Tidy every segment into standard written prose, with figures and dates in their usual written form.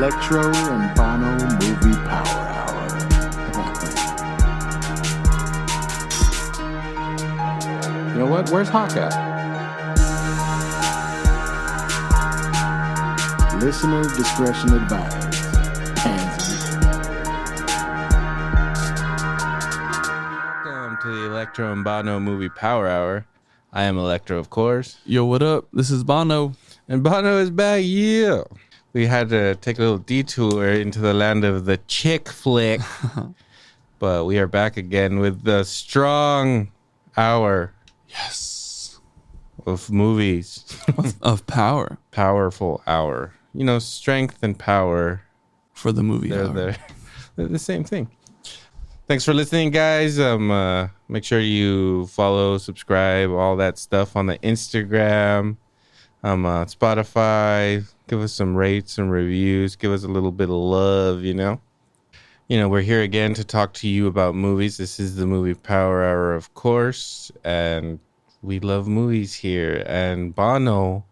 Electro and Bono Movie Power Hour. You know what? Where's Hawk at? Listener discretion advised. Welcome to the Electro and Bono Movie Power Hour. I am Electro, of course. Yo, what up? This is Bono. And Bono is back, yeah. We had to take a little detour into the land of the chick flick. But we are back again with the strong hour. Yes. Of movies. Of power. Powerful hour. You know, strength and power. For the movie hour. They're the same thing. Thanks for listening, guys. Make sure you follow, subscribe, all that stuff on the Instagram, Spotify. Give us some rates and reviews. Give us a little bit of love, you know. We're here again to talk to you about movies. This is the Movie Power Hour, of course, and we love movies here. And Bono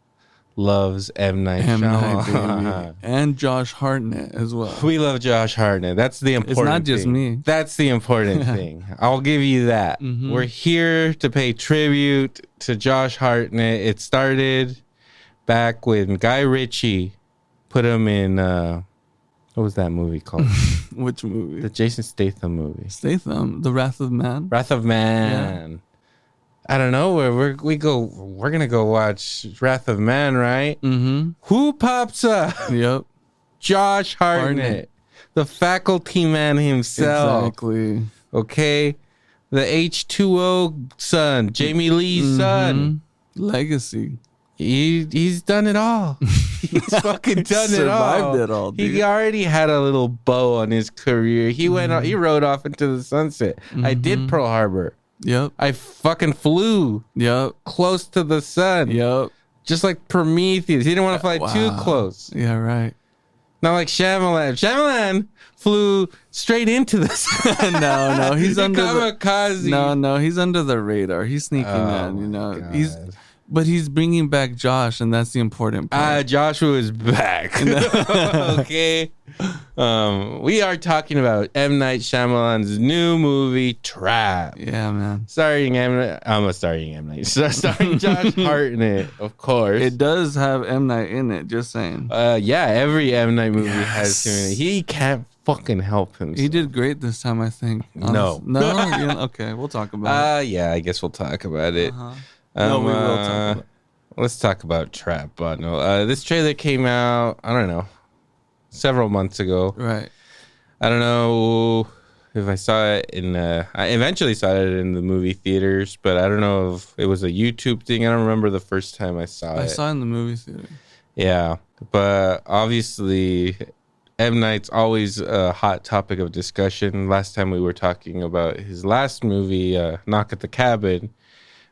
loves M. Night Shyamalan. And Josh Hartnett as well. We love Josh Hartnett. That's the important thing. It's not just me. That's the important thing. I'll give you that. Mm-hmm. We're here to pay tribute to Josh Hartnett. It started back when Guy Ritchie put him in, what was that movie called? Which movie? The Jason Statham movie. Statham, The Wrath of Man. Wrath of Man. Yeah. I don't know where we're gonna go watch Wrath of Man, right? Mm-hmm. Who pops up? Yep. Josh Hartnett, the faculty man himself. Exactly. Okay, the H2O son, Jamie Lee's son. Legacy. He's done it all. He's fucking done it all. Survived it all. Dude. He already had a little bow on his career. He went on, he rode off into the sunset. I did Pearl Harbor. Yep. I fucking flew. Yep. Close to the sun. Yep. Just like Prometheus. He didn't want to fly too close. Yeah, right. Not like Shyamalan. Shyamalan flew straight into the sun. No, he's under kamikaze. No, he's under the radar. He's sneaky, man. You know, God. But he's bringing back Josh, and that's the important part. Joshua is back. Okay. We are talking about M. Night Shyamalan's new movie, Trap. Yeah, man. Starring Josh Hartnett, of course. It does have M. Night in it, just saying. Yeah, every M. Night movie has him in it. He can't fucking help himself. He did great this time, I think. No. Okay, we'll talk about it. Yeah, I guess we'll talk about it. Uh-huh. No, we will talk about it. Let's talk about Trap, Bono. This trailer came out, I don't know, several months ago. Right. I don't know if I saw it I eventually saw it in the movie theaters, but I don't know if it was a YouTube thing. I don't remember the first time I saw it. I saw it in the movie theater. Yeah, but obviously M. Night's always a hot topic of discussion. Last time we were talking about his last movie, Knock at the Cabin,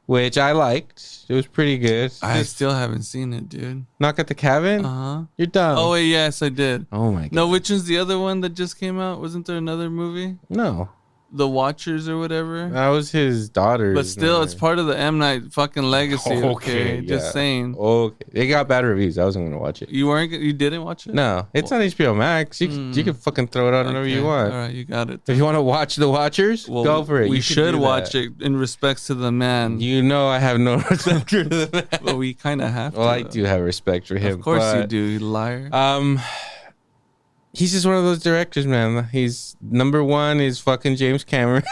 which I liked. It was pretty good. I still haven't seen it, dude. Knock at the Cabin? Uh-huh. You're dumb. Oh, wait, yes, I did. Oh, my God. No, which is the other one that just came out? Wasn't there another movie? No. The Watchers or whatever? That was his daughter's. But still, it's part of the M. Night fucking legacy, okay? Just saying. Okay. It got bad reviews. I wasn't going to watch it. You didn't watch it? No. It's on HBO Max. You can fucking throw it on whenever you want. All right, you got it. If you want to watch The Watchers, go for it. We should watch it in respects to the man. You know I have no respect for the man. Well, we kind of have to. Well, I do have respect for him. Of course you do, you liar. He's just one of those directors, man. He's number one is fucking James Cameron.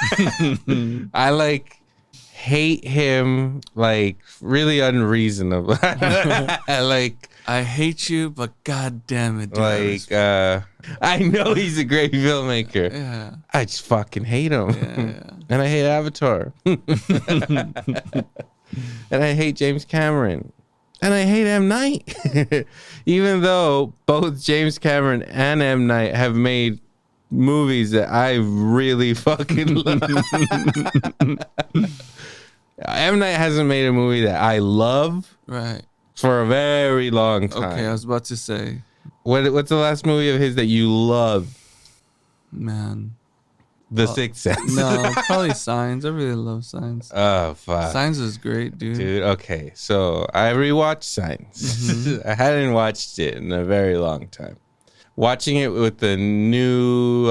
I hate him really unreasonable. I hate you, but god damn it, dude. I know he's a great filmmaker. Yeah. I just fucking hate him. Yeah. And I hate Avatar. And I hate James Cameron. And I hate M. Night. Even though both James Cameron and M. Night have made movies that I really fucking love. M. Night hasn't made a movie that I love for a very long time. Okay, I was about to say. What's the last movie of his that you love? Man. The Sixth Sense. No, probably Signs. I really love Signs. Oh, fuck. Signs is great, dude. Dude, okay. So I rewatched Signs. I hadn't watched it in a very long time. watching it with the new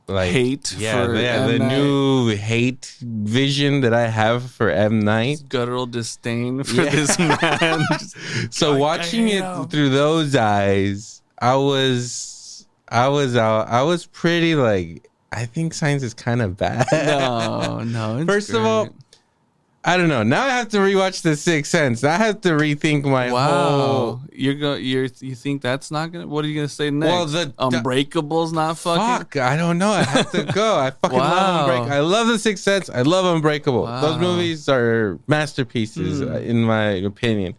like Hate for the M. Night. new hate vision that I have for M. Night. Guttural disdain for this man. So watching it through those eyes, I was pretty like, I think Signs is kind of bad. No. First of all, I don't know. Now I have to rewatch The Sixth Sense. I have to rethink my whole. You think that's not gonna? What are you gonna say next? Well, the Unbreakable's not fucking. Fuck, I don't know. I have to go. I fucking love Unbreakable. I love The Sixth Sense. I love Unbreakable. Wow. Those movies are masterpieces, in my opinion.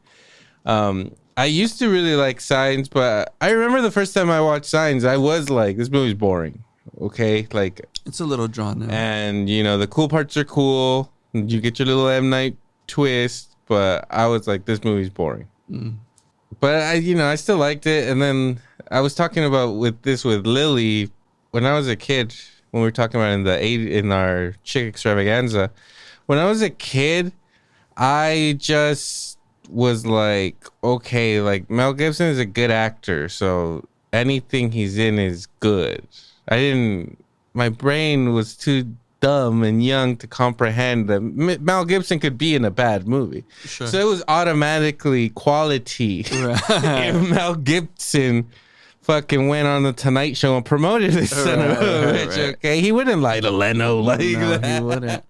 I used to really like Signs, but I remember the first time I watched Signs, I was like, this movie's boring. Okay, like It's a little drawn out. And the cool parts are cool. You get your little M. Night twist, but I was like, this movie's boring. But I still liked it. And then I was talking about with Lily when I was a kid, when we were talking about in our chick extravaganza. When I was a kid, I just was like, okay, like Mel Gibson is a good actor, so anything he's in is good. My brain was too dumb and young to comprehend that Mel Gibson could be in a bad movie. Sure. So it was automatically quality. Right. If Mel Gibson fucking went on the Tonight Show and promoted his son of a bitch, right. Okay, he wouldn't lie to Leno like that.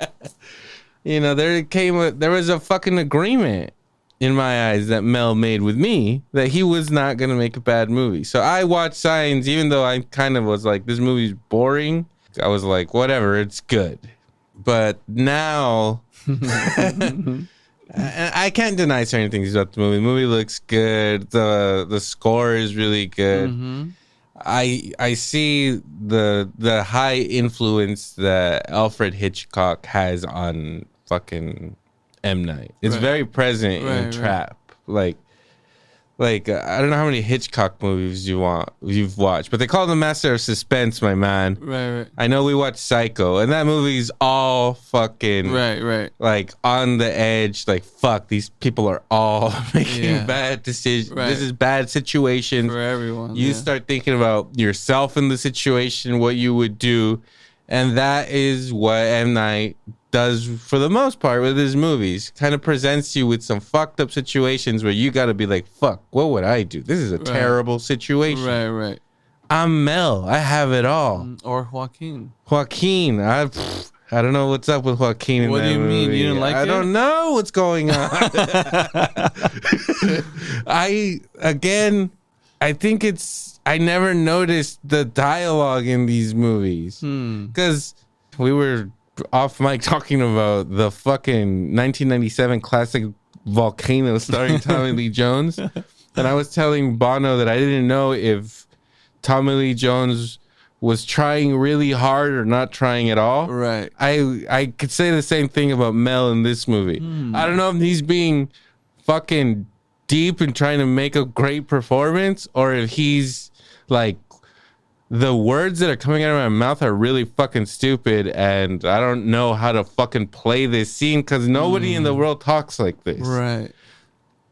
He wouldn't. There was a fucking agreement in my eyes that Mel made with me that he was not going to make a bad movie. So I watched Signs, even though I kind of was like, this movie's boring. I was like, whatever, it's good. But now, I can't deny certain things about the movie. The movie looks good. The score is really good. Mm-hmm. I see the high influence that Alfred Hitchcock has on fucking M. Night. It's very present in Trap. Like I don't know how many Hitchcock movies you've watched, but they call him the master of suspense, my man. Right. I know we watched Psycho, and that movie's all fucking like on the edge. Like fuck, these people are all making bad decisions. Right. This is bad situation for everyone. You start thinking about yourself in the situation, what you would do, and that is what M. Night does for the most part with his movies. Kind of presents you with some fucked up situations where you got to be like, fuck, what would I do? This is a terrible situation. Right. I'm Mel. I have it all. Or Joaquin. I don't know what's up with Joaquin in what that do you movie. mean? You didn't like it? I don't know what's going on. I think I never noticed the dialogue in these movies. Because we were off mic talking about the fucking 1997 classic Volcano starring Tommy Lee Jones. And I was telling Bono that I didn't know if Tommy Lee Jones was trying really hard or not trying at all. Right. I could say the same thing about Mel in this movie. I don't know if he's being fucking deep and trying to make a great performance, or if he's like, the words that are coming out of my mouth are really fucking stupid, and I don't know how to fucking play this scene because nobody in the world talks like this. Right.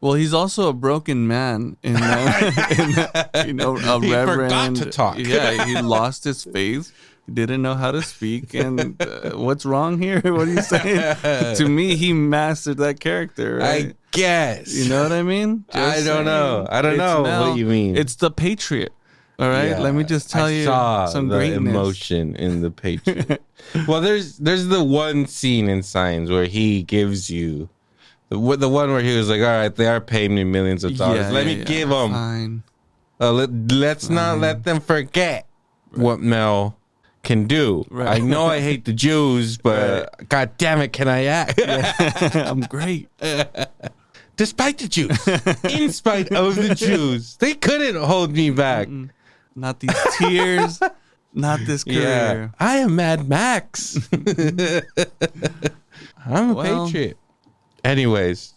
Well, he's also a broken man in that, a he reverend. Forgot to talk. Yeah, he lost his faith. He didn't know how to speak. And what's wrong here? What are you saying? To me, he mastered that character. Right? I guess. You know what I mean? I don't know what you mean. It's the Patriot. All right, let me just tell you some greatness. Emotion in the Patriot. Well, there's the one scene in Signs where he gives you the one where he was like, all right, they are paying me millions of dollars. Let me give them. Fine. Let's not let them forget what Mel can do. Right. I know I hate the Jews, but God damn it, can I act? I'm great. Despite the Jews, in spite of the Jews, they couldn't hold me back. Not these tears, not this career. Yeah. I am Mad Max. I'm a patriot. Anyways,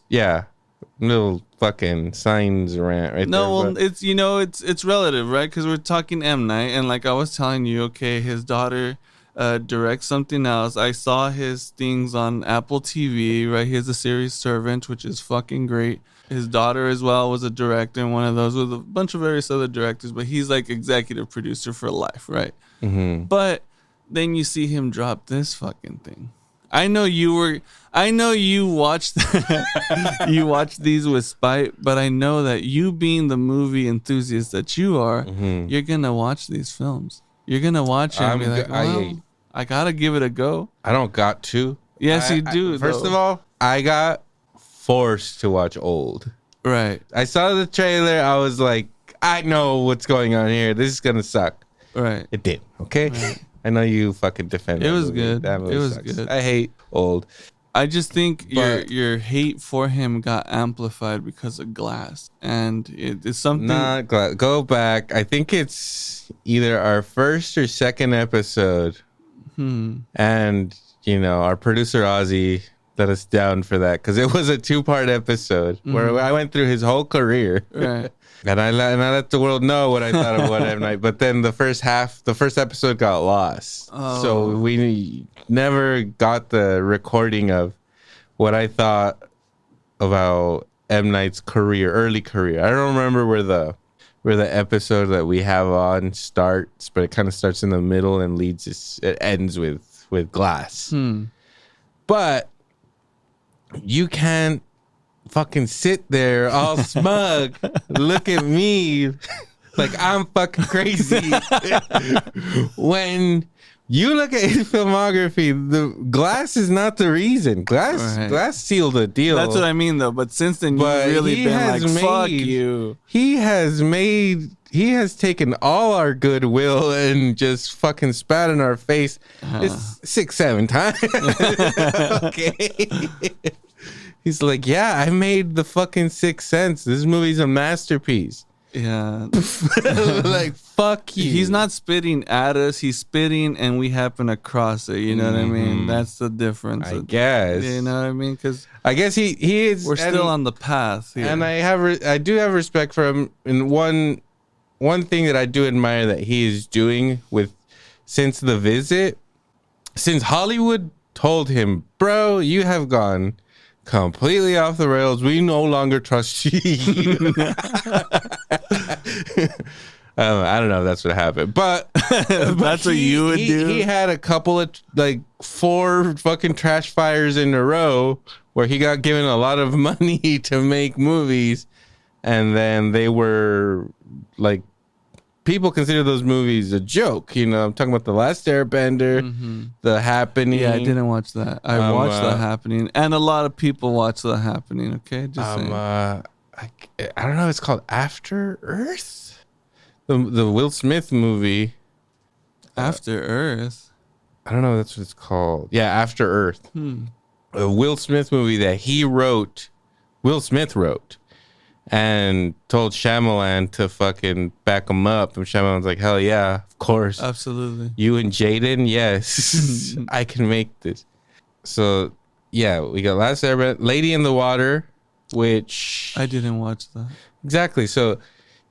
little fucking Signs rant right there. No, well, it's relative, right? Because we're talking M. Night, and like I was telling you, okay, his daughter direct something else. I saw his things on Apple TV, right? He has a series Servant, which is fucking great. His daughter as well was a director in one of those with a bunch of various other directors, but he's like executive producer for life, right? Mm-hmm. But then you see him drop this fucking thing. I know you watched you watched these with spite, but I know that you being the movie enthusiast that you are, you're gonna watch these films. You're gonna watch it and be like, well, I gotta give it a go. I don't got to. Yes, you do. First of all, I got forced to watch Old. Right. I saw the trailer. I was like, I know what's going on here. This is gonna suck. Right. It did. Okay. Right. I know you fucking defend it. It was good. That movie it was sucks. good. I hate Old. I just think your hate for him got amplified because of Glass, and it's something. Not Glass. Go back. I think it's either our first or second episode, and our producer Ozzy let us down for that because it was a 2-part episode where I went through his whole career. Right. And I let the world know what I thought of What M. Night. But then the first episode got lost. Oh. So we never got the recording of what I thought about M. Night's early career. I don't remember where the episode that we have on starts, but it kind of starts in the middle and it ends with Glass. But you can't fucking sit there all smug, look at me like I'm fucking crazy. When you look at his filmography, the Glass is not the reason. Glass sealed the deal. That's what I mean, though. But since then, you've really been like, fuck you. He has taken all our goodwill and just fucking spat in our face. It's 6-7 times. Okay. He's like, yeah, I made the fucking Sixth Sense. This movie's a masterpiece. Yeah. Like, fuck you. He's not spitting at us. He's spitting and we happen to cross it. You know what I mean? That's the difference. I guess. You know what I mean? Because I guess he is. We're still on the path here. And I do have respect for him. And one thing that I do admire that he is doing since The Visit, since Hollywood told him, bro, you have gone completely off the rails. We no longer trust you. I don't know if that's what happened, but that's what you would do. He had a couple of 4 fucking trash fires in a row where he got given a lot of money to make movies, and then they were like, people consider those movies a joke. I'm talking about The Last Airbender, The Happening. Yeah, I didn't watch that. I watched The Happening, and a lot of people watch The Happening. Okay, just saying. I don't know. It's called After Earth, the Will Smith movie. After Earth. I don't know. That's what it's called. Yeah, After Earth. A Will Smith movie that Will Smith wrote. And told Shyamalan to fucking back him up. And Shyamalan's like, hell yeah, of course. Absolutely. You and Jaden, yes. I can make this. So, yeah, we got Last Airbender, Lady in the Water, which... I didn't watch that. Exactly. So,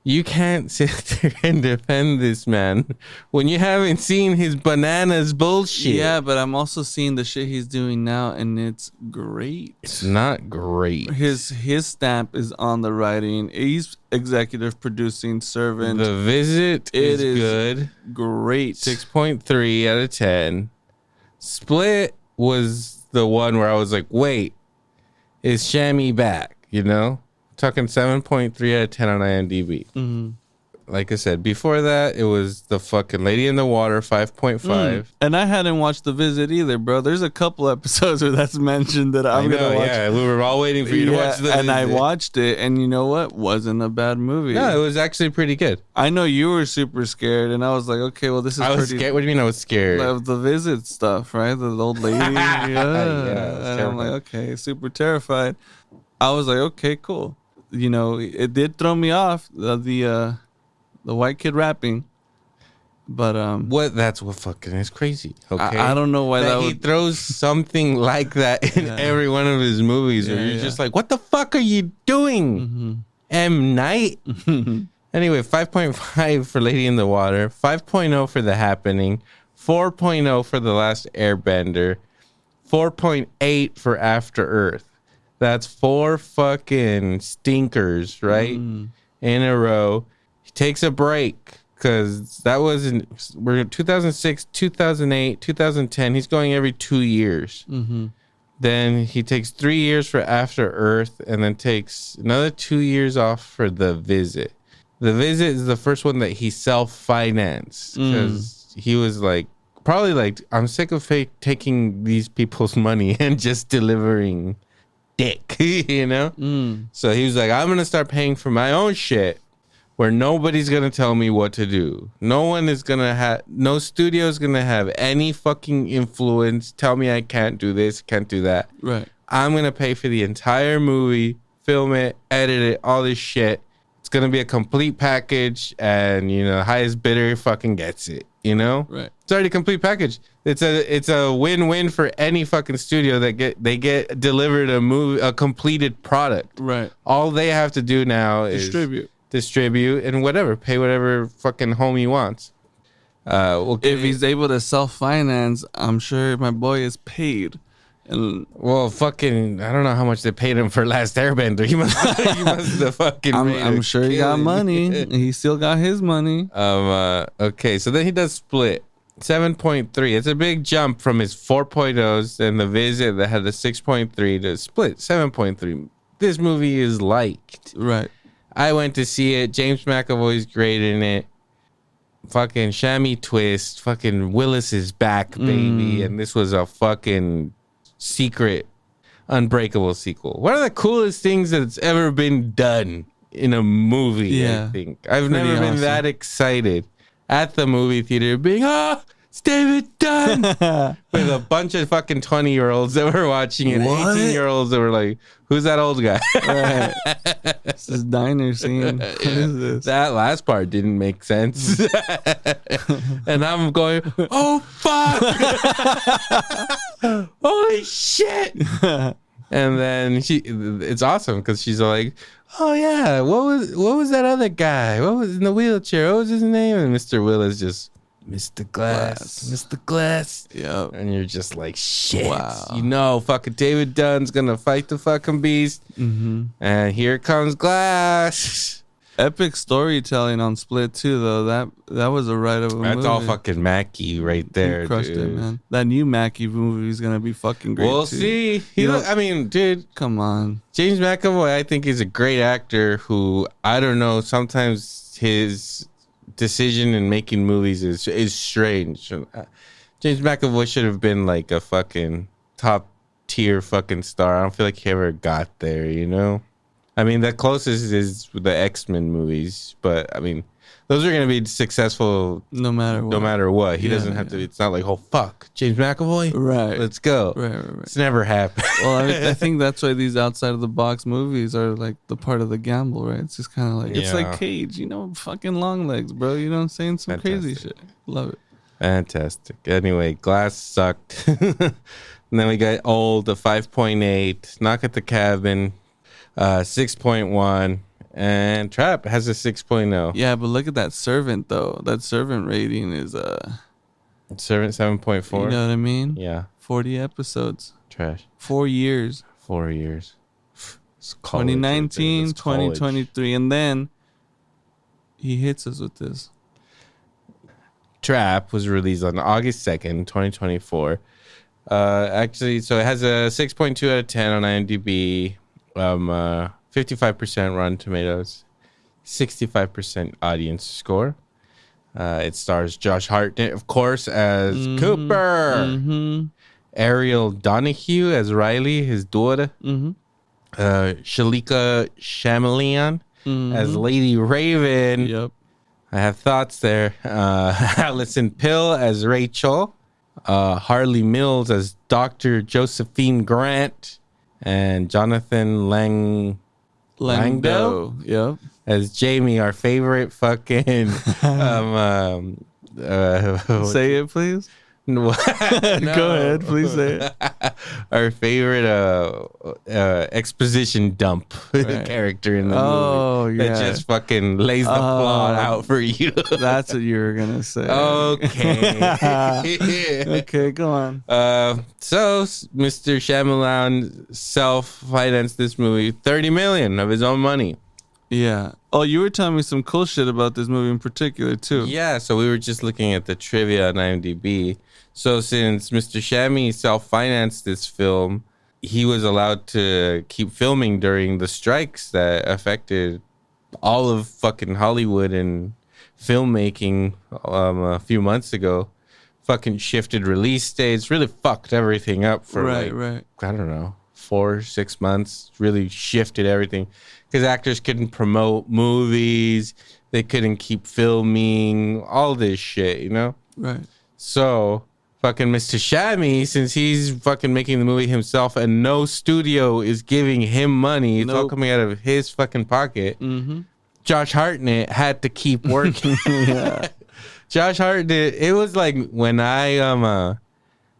you can't sit there and defend this man when you haven't seen his bananas bullshit. Yeah, but I'm also seeing the shit he's doing now, and it's great. It's not great. His stamp is on the writing. He's executive producing Servant. The Visit is good. Great. 6.3 out of 10. Split was the one where I was like, wait, is Shammy back? Talking 7.3 out of 10 on IMDb. Like I said, before that, it was the fucking Lady in the Water, 5.5. And I hadn't watched The Visit either, bro. There's a couple episodes where that's mentioned that I'm going to watch. Yeah, we were all waiting for you to watch The Visit. And I watched it, and you know what? Wasn't a bad movie. No, it was actually pretty good. I know you were super scared, and I was like, okay, well, this is I was scared? What do you mean I was scared? Of The Visit stuff, right? The old lady. Yeah. And I'm like, okay, super terrified. I was like, okay, cool. It did throw me off, the white kid rapping, but that's what fucking is crazy. Okay, I don't know why he throws something like that in every one of his movies, where you're just like, what the fuck are you doing, M. Night? Anyway, 5.5 for Lady in the Water, 5.0 for The Happening, 4.0 for The Last Airbender, 4.8 for After Earth. That's 4 fucking stinkers, right? In a row. He takes a break because we're in 2006, 2008, 2010. He's going every 2 years. Then he takes 3 years for After Earth and then takes another 2 years off for The Visit. The Visit is the first one that he self-financed because he was like, probably like, I'm sick of taking these people's money and just delivering dick, you know? So he was like, I'm going to start paying for my own shit where nobody's going to tell me what to do. No studio is going to have any fucking influence, tell me I can't do this, can't do that. Right. I'm going to pay for the entire movie, film it, edit it, all this shit. It's going to be a complete package and, you know, highest bidder fucking gets it, you know? Right. It's already a complete package. It's a win-win for any fucking studio that they get delivered a completed product. Right. All they have to do now is distribute and pay whatever fucking homie wants. If he's able to self-finance, I'm sure my boy is paid. And well, fucking, I don't know how much they paid him for Last Airbender. He must have fucking. I'm sure he got money. He still got his money. Okay, so then he does Split. 7.3. It's a big jump from his 4.0s and The Visit that had the 6.3 to Split 7.3. This movie is liked. Right. I went to see it. James McAvoy's great in it. Fucking Shammy twist. Fucking Willis is back, baby. And this was a fucking secret, unbreakable sequel. One of the coolest things that's ever been done in a movie, Yeah. I think. I've never been that excited at the movie theater being, it's David Dunn! With a bunch of fucking 20-year-olds that were watching it, 18-year-olds that were like, who's that old guy? Right. This is diner scene. What is this? That last part didn't make sense. And I'm going, oh, fuck! Holy shit! And then it's awesome because she's like, oh yeah, what was that other guy? What was in the wheelchair? What was his name? And Mr. Willis just, Mr. Glass. Yep. And you're just like, shit. Wow. You know, fucking David Dunn's gonna fight the fucking beast. And here comes Glass. Epic storytelling on Split too, though. That was a right of a movie. That's all fucking Mackie right there, He crushed dude. it, man. That new Mackie movie is gonna be fucking great. We'll too. see. I mean, dude, Come on. James McAvoy, I think, is a great actor who, I don't know, sometimes his decision in making movies is strange. James McAvoy should have been like a fucking top tier fucking star. I don't feel like he ever got there, you know? I mean, the closest is the X-Men movies, but I mean, those are going to be successful No matter what. He doesn't have to, it's not like, oh, fuck, James McAvoy? Right. Let's go. Right. It's never happened. Well, I think that's why these outside of the box movies are like the part of the gamble, right? It's just kind of like, it's like Cage, you know, fucking long legs, bro. You know what I'm saying? Some crazy shit. Love it. Fantastic. Anyway, Glass sucked. And then we got Old, the 5.8, Knock at the Cabin, 6.1, and Trap has a 6.0. Yeah, but look at that Servant, though. That Servant rating is, Servant 7.4. you know what I mean? Yeah. 40 episodes. Trash. 4 years. 4 years. It's college 2019, right there. It's college. 2023. And then he hits us with this. Trap was released on August 2nd, 2024. Actually, so it has a 6.2 out of 10 on IMDb, 55% Rotten Tomatoes, 65% audience score. It stars Josh Hartnett, of course, as Cooper. Ariel Donahue as Riley, his daughter. Shalika Shyamalan as Lady Raven. Yep. I have thoughts there. Allison Pill as Rachel. Harley Mills as Dr. Josephine Grant. And Jonathan Langdo Yep. as Jamie, our favorite fucking... Say it, please. No. Go ahead, please say it. Our favorite exposition dump Right. character in the Oh, movie yeah. that just fucking lays the plot out for you. That's what you were gonna say. Okay. Okay, go on. So Mr. Shyamalan self-financed this movie, $30 million of his own money. Yeah. Oh, you were telling me some cool shit about this movie in particular too. Yeah, so we were just looking at the trivia on IMDb. So since Mr. Shammy self-financed this film, he was allowed to keep filming during the strikes that affected all of fucking Hollywood and filmmaking a few months ago. Fucking shifted release dates, really fucked everything up for right. I don't know, 4-6 months. Really shifted everything because actors couldn't promote movies, they couldn't keep filming, all this shit, you know? Right. So fucking Mr. Shammy, since he's fucking making the movie himself and no studio is giving him money, it's all coming out of his fucking pocket. Mm-hmm. Josh Hartnett had to keep working. Yeah. Josh Hartnett, it was like when I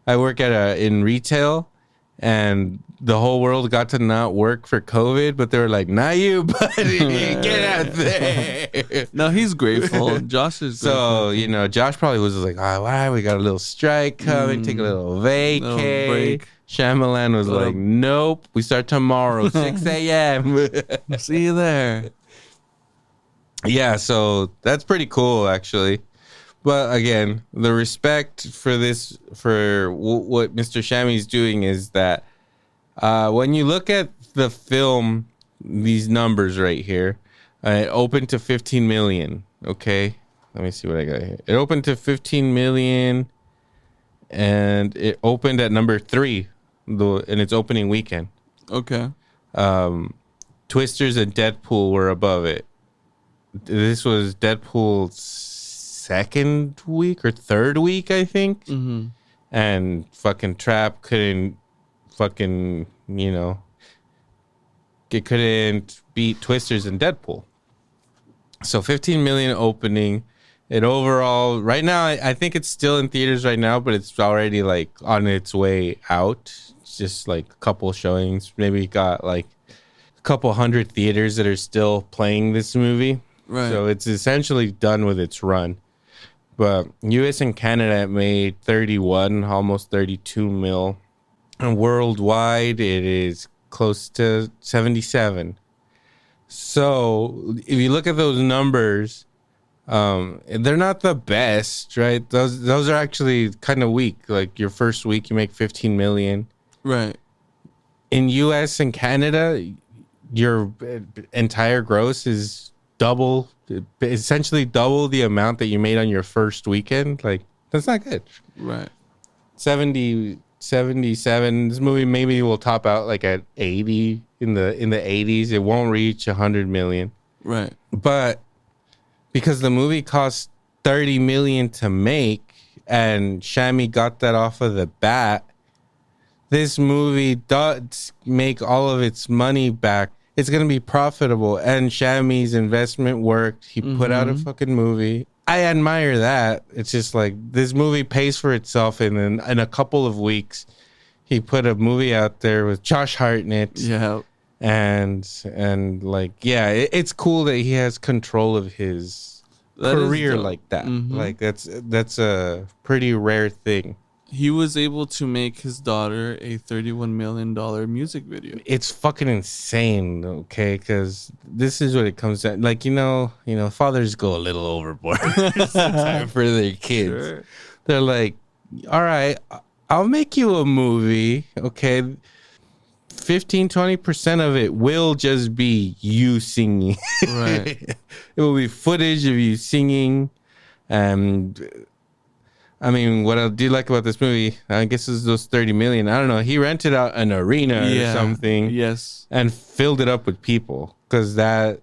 work in retail and the whole world got to not work for COVID, but they were like, not you, buddy, get out there. No, he's grateful. Josh is grateful. So, you know, Josh probably was like, all right, we got a little strike coming, take a little vacay. Little break. Shyamalan was like, nope, we start tomorrow, 6 a.m. See you there. Yeah, so that's pretty cool, actually. But again, the respect for this, for what Mr. Shammy's doing is that when you look at the film, these numbers right here, it opened to 15 million. Okay, let me see what I got here. It opened to 15 million, and it opened at number 3, in its opening weekend. Okay. Twisters and Deadpool were above it. This was Deadpool's second week or third week, I think. Mm-hmm. And fucking Trap couldn't fucking, you know, it couldn't beat Twisters and Deadpool. So 15 million opening. It overall, right now, I think it's still in theaters right now, but it's already like on its way out. It's just like a couple showings. Maybe got like a couple hundred theaters that are still playing this movie. Right. So it's essentially done with its run. But US and Canada made 31, almost 32 mil. And worldwide, it is close to 77. So if you look at those numbers, they're not the best, right? Those are actually kind of weak. Like your first week, you make 15 million. Right. In US and Canada, your entire gross is essentially double the amount that you made on your first weekend. Like, that's not good. Right. 70, 77. This movie maybe will top out like at 80 in the 80s. It won't reach 100 million. Right. But because the movie cost 30 million to make and Shammy got that off of the bat, this movie does make all of its money back. It's going to be profitable, and Shammy's investment worked. He put out a fucking movie. I admire that. It's just like this movie pays for itself, and then in a couple of weeks, he put a movie out there with Josh Hartnett. Yeah. And like, yeah, it's cool that he has control of his career like that. Like that's a pretty rare thing. He was able to make his daughter a $31 million music video. It's fucking insane, okay? Because this is what it comes down. Like, you know, fathers go a little overboard sometimes for their kids. Sure. They're like, all right, I'll make you a movie, okay? 15-20% of it will just be you singing. Right. It will be footage of you singing. And I mean, what I do like about this movie, I guess is those 30 million. I don't know. He rented out an arena or something. Yes. And filled it up with people. Because that,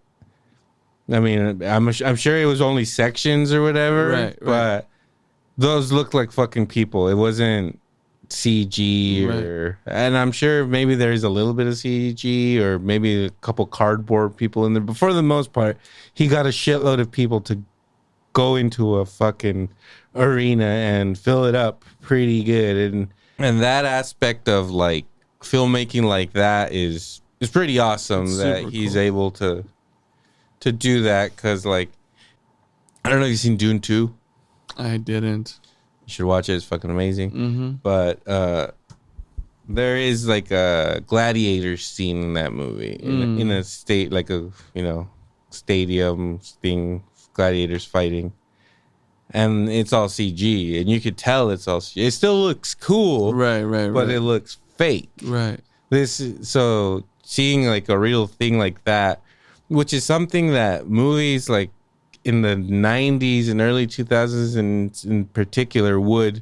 I mean, I'm sure it was only sections or whatever. Right. But those looked like fucking people. It wasn't CG or, and I'm sure maybe there's a little bit of CG or maybe a couple cardboard people in there. But for the most part, he got a shitload of people to go into a fucking arena and fill it up pretty good. And that aspect of like filmmaking like that is pretty awesome. It's that super he's cool. able to do that, because like, I don't know if you've seen Dune 2. I didn't. You should watch it. It's fucking amazing. Mm-hmm. But there is like a gladiator scene in that movie in a state, like a, you know, stadium thing, gladiators fighting, and it's all CG, and you could tell it's all CG. It still looks cool, Right. but it looks fake. Right. So seeing like a real thing like that, which is something that movies like in the 90s and early 2000s and in particular would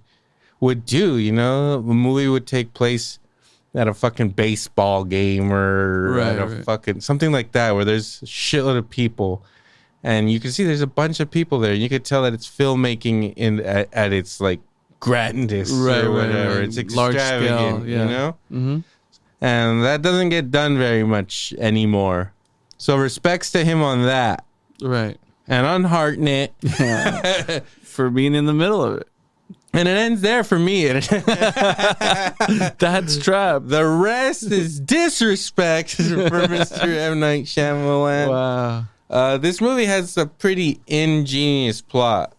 do, you know. A movie would take place at a fucking baseball game or at a fucking something like that, where there's a shitload of people, and you can see there's a bunch of people there, and you could tell that it's filmmaking at its like grandest or whatever. It's large extravagant, scale, yeah. you know. Mm-hmm. And that doesn't get done very much anymore. So respects to him on that, Right. and on Hartnett. Yeah. For being in the middle of it. And it ends there for me. That's trap. The rest is disrespect for Mr. M. Night Shyamalan. Wow. This movie has a pretty ingenious plot.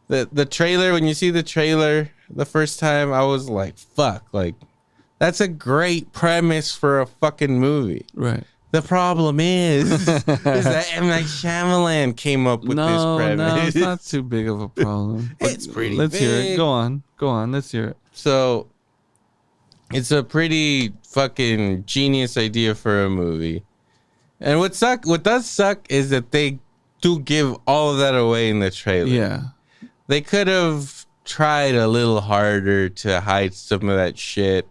The trailer, when you see the trailer the first time, I was like, fuck, like, that's a great premise for a fucking movie. Right. The problem is that M. Night Shyamalan came up with this premise. No, it's not too big of a problem. It's pretty Let's hear it. big. Go on. Let's hear it. So it's a pretty fucking genius idea for a movie. And what does suck is that they do give all of that away in the trailer. Yeah. They could have tried a little harder to hide some of that shit.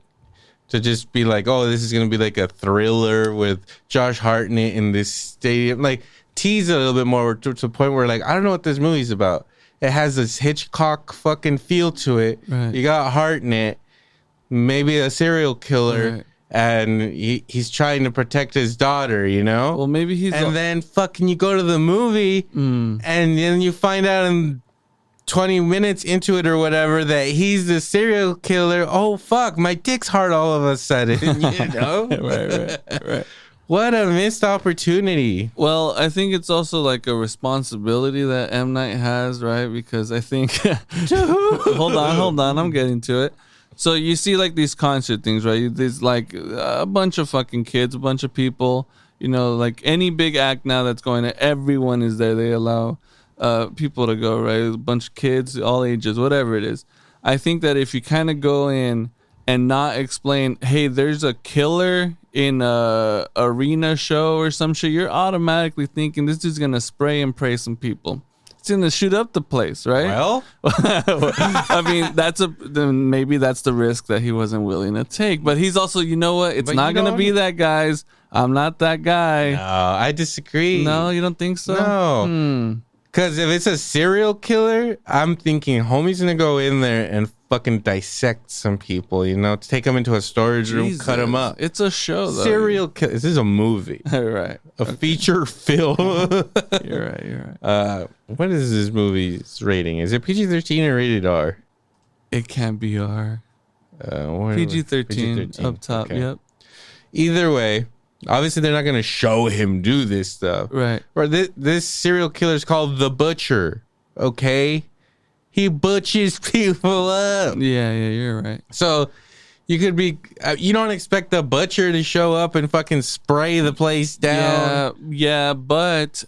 To just be like, oh, this is going to be like a thriller with Josh Hartnett in this stadium. Like, tease it a little bit more to the point where, like, I don't know what this movie's about. It has this Hitchcock fucking feel to it. Right. You got Hartnett, maybe a serial killer, Right. and he's trying to protect his daughter, you know? Well, maybe he's... And then fucking you go to the movie, and then you find out in 20 minutes into it or whatever that he's the serial killer. Oh, fuck, my dick's hard all of a sudden, you know? right. What a missed opportunity. Well, I think it's also like a responsibility that M. Night has, right? Because I think... Hold on. I'm getting to it. So you see like these concert things, right? There's like a bunch of fucking kids, a bunch of people, you know, like any big act now that's going to, everyone is there. They allow people to go, right? A bunch of kids, all ages, whatever it is. I think that if you kind of go in and not explain, hey, there's a killer in a arena show or some shit, you're automatically thinking this dude's gonna spray and pray some people. It's gonna shoot up the place, right? Well, I mean, then maybe that's the risk that he wasn't willing to take. But he's also, you know what? It's But not you gonna don't- be that, guys. I'm not that guy. no, I disagree. No, you don't think so? No. Because if it's a serial killer, I'm thinking homie's going to go in there and fucking dissect some people, you know, to take them into a storage room, cut them up. It's a show, though. Serial killer. This is a movie. Right. A feature film. You're right. What is this movie's rating? Is it PG-13 or rated R? It can't be R. PG-13 PG-13 up top. Okay. Yep. Either way, obviously they're not going to show him do this stuff. Right. Or this serial killer is called the Butcher. Okay, he butchers people up. Yeah, you're right. So you could be, you don't expect the butcher to show up and fucking spray the place down. Yeah, but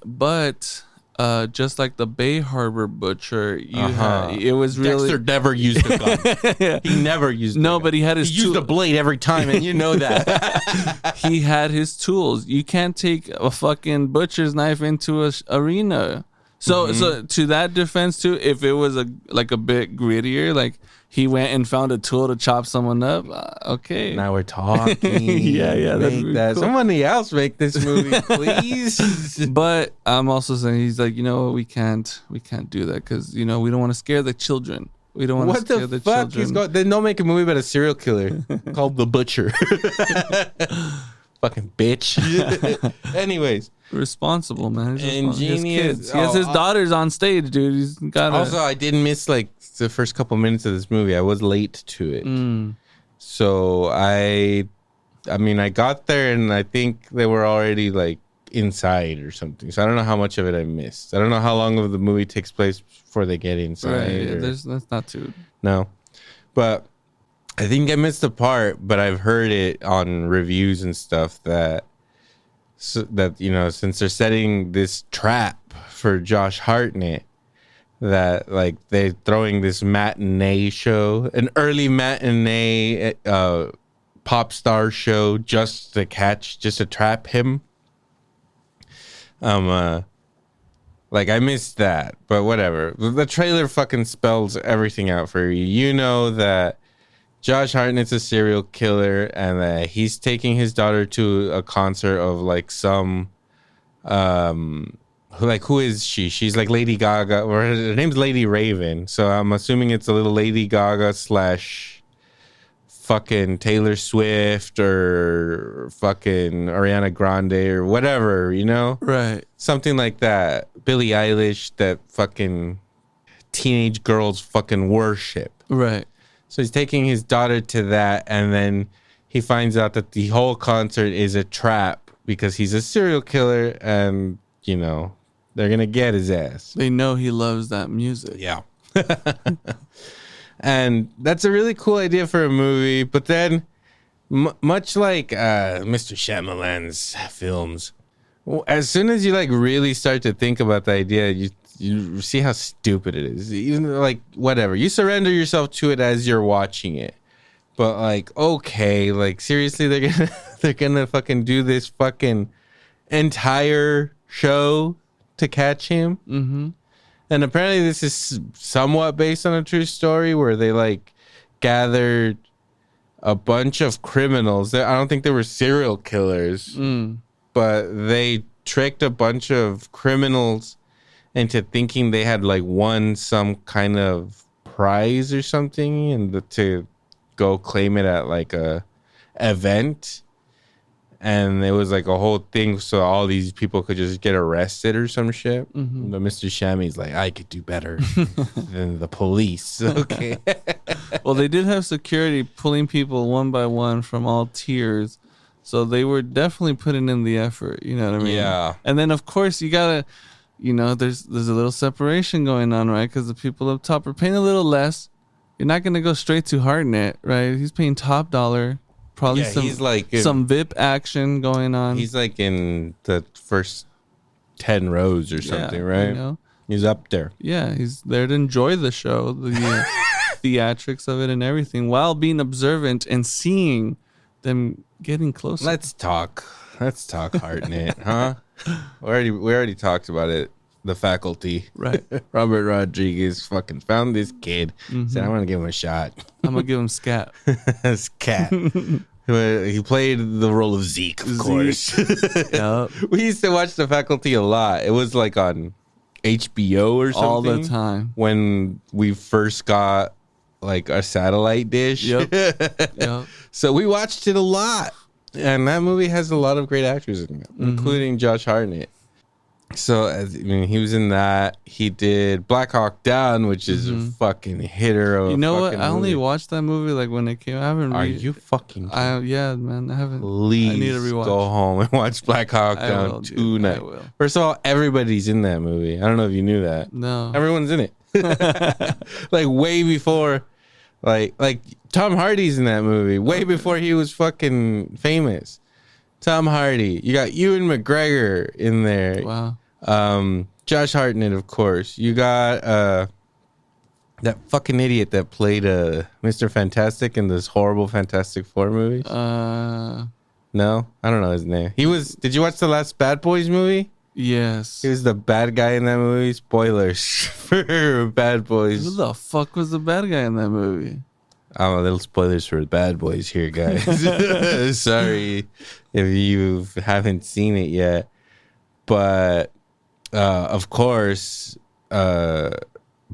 just like the Bay Harbor butcher, it was really Dexter never used a gun. He never used. No, but he had his used a blade every time, and you know that. he had his tools. You can't take a fucking butcher's knife into a arena. So to that defense too, if it was a bit grittier, like he went and found a tool to chop someone up, okay. Now we're talking. Yeah, that'd Make be that. cool. Somebody else make this movie, please. But I'm also saying, he's like, you know, we can't do that because, you know, we don't want to scare the children. We don't want to What scare the the fuck? children. Then don't make a movie about a serial killer called The Butcher. Fucking bitch. Anyways. Responsible, man. He's Ingenious. He has kids. He has his daughters on stage, dude. He's got Also, I did miss like the first couple minutes of this movie. I was late to it. So I mean, I got there and I think they were already like inside or something. So I don't know how much of it I missed. I don't know how long of the movie takes place before they get inside. Right. Yeah, that's not too. No. But I think I missed the part, but I've heard it on reviews and stuff that you know, since they're setting this trap for Josh Hartnett, that like they're throwing this matinee show, an early matinee pop star show just to trap him. Like I missed that, but whatever. The trailer fucking spells everything out for you. You know that Josh Hartnett's a serial killer and that he's taking his daughter to a concert of like some who is she? She's like Lady Gaga, or her name's Lady Raven. So I'm assuming it's a little Lady Gaga / fucking Taylor Swift or fucking Ariana Grande or whatever, you know? Right. Something like that. Billie Eilish that fucking teenage girls fucking worship. Right. So he's taking his daughter to that, and then he finds out that the whole concert is a trap because he's a serial killer, and, you know, they're going to get his ass. They know he loves that music. Yeah. And that's a really cool idea for a movie, but then, much like Mr. Shyamalan's films, as soon as you, like, really start to think about the idea, you see how stupid it is. Even like whatever, you surrender yourself to it as you're watching it. But like, okay, like seriously, they're gonna fucking do this fucking entire show to catch him. Mm-hmm. And apparently, this is somewhat based on a true story where they like gathered a bunch of criminals. I don't think they were serial killers, but they tricked a bunch of criminals into thinking they had like won some kind of prize or something, and to go claim it at like a event, and it was like a whole thing so all these people could just get arrested or some shit. Mm-hmm. But Mr. Shammy's like, I could do better than the police. Okay. Well, they did have security pulling people one by one from all tiers, so they were definitely putting in the effort, you know what I mean? Yeah. And then of course you gotta, you know, there's a little separation going on, right? Because the people up top are paying a little less. You're not going to go straight to Hartnett, right? He's paying top dollar. Probably he's like some VIP action going on. He's like in the first 10 rows or something, right? You know? He's up there. Yeah, he's there to enjoy the show, the theatrics of it and everything, while being observant and seeing them getting closer. Let's talk Hartnett, huh? We already talked about it. The Faculty, right? Robert Rodriguez fucking found this kid. Said, "I want to give him a shot. I'm gonna give him scat." Scat. He played the role of Zeke, of course. Yep. We used to watch The Faculty a lot. It was like on HBO or something all the time when we first got like a satellite dish. Yep. Yep. So we watched it a lot. And that movie has a lot of great actors in it, including Josh Hartnett. So, I mean, he was in that. He did Black Hawk Down, which is a fucking hitter of You know what? fucking I only movie. watched that movie like when it came. I haven't. Are you fucking yeah, man. I haven't. Please I need to rewatch. go home and watch Black Hawk I Down will, dude. tonight. I will. First of all, everybody's in that movie. I don't know if you knew that. No. Everyone's in it. Like way before, like Tom Hardy's in that movie. Way before he was fucking famous. Tom Hardy. You got Ewan McGregor in there. Wow. Josh Hartnett, of course. You got that fucking idiot that played Mr. Fantastic in this horrible Fantastic Four movies. No, I don't know his name. He was. Did you watch the last Bad Boys movie? Yes. He was the bad guy in that movie. Spoilers for Bad Boys. Who the fuck was the bad guy in that movie? A little spoilers for Bad Boys here, guys. Sorry if you haven't seen it yet, but of course,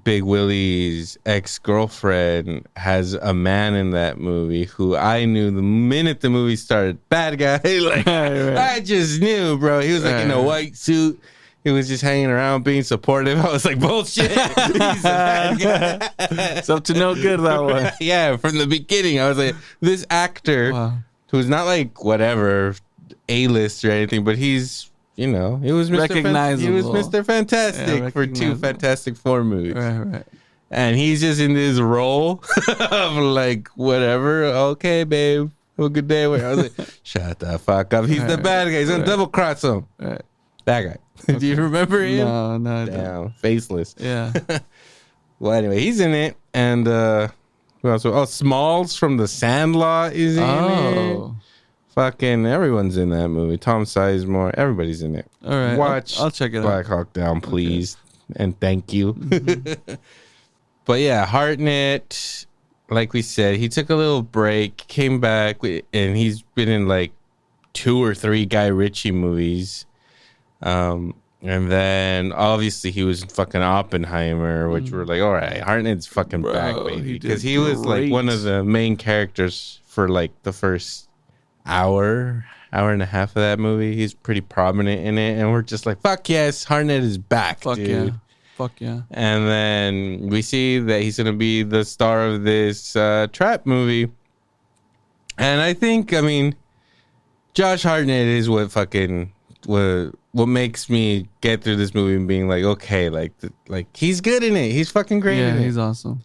Big Willie's ex-girlfriend has a man in that movie who I knew the minute the movie started. Bad guy. Like, Right. I just knew, bro. He was like in a Right. white suit. He was just hanging around being supportive. I was like, bullshit. He's a bad guy. It's up to no good, that one. Yeah, from the beginning. I was like, this actor Wow. who's not like whatever A-list or anything, but he's, you know, he was Mr. Recognizable. He was Mr. Fantastic Yeah, for 2 recognizable. Fantastic Four movies. Right. And he's just in this role of like, whatever. Okay, babe. Have a good day. I was like, shut the fuck up. He's the Right, bad guy. He's gonna right. double cross him. Right. That guy. Do you remember him? No, I don't. Damn, faceless. Yeah. Well, anyway, he's in it. And who else? Oh, Smalls from The Sandlot is in it. Oh. Fucking everyone's in that movie. Tom Sizemore. Everybody's in it. All right. Watch I'll check it Black out. Hawk Down, please. And thank you. Mm-hmm. But yeah, Hartnett, like we said, he took a little break, came back, and he's been in like 2 or 3 Guy Ritchie movies. And then obviously he was in fucking Oppenheimer, which we're like, all right, Hartnett's fucking Bro, back, he baby. did Because he was like great. one of the main characters for like the first hour and a half of that movie. He's pretty prominent in it. And we're just like, fuck yes, Hartnett is back, Fuck dude. yeah. Fuck yeah. And then we see that he's going to be the star of this trap movie. And I think, I mean, Josh Hartnett is what makes me get through this movie and being like, okay, like he's good in it. He's fucking great Yeah, in it. he's awesome.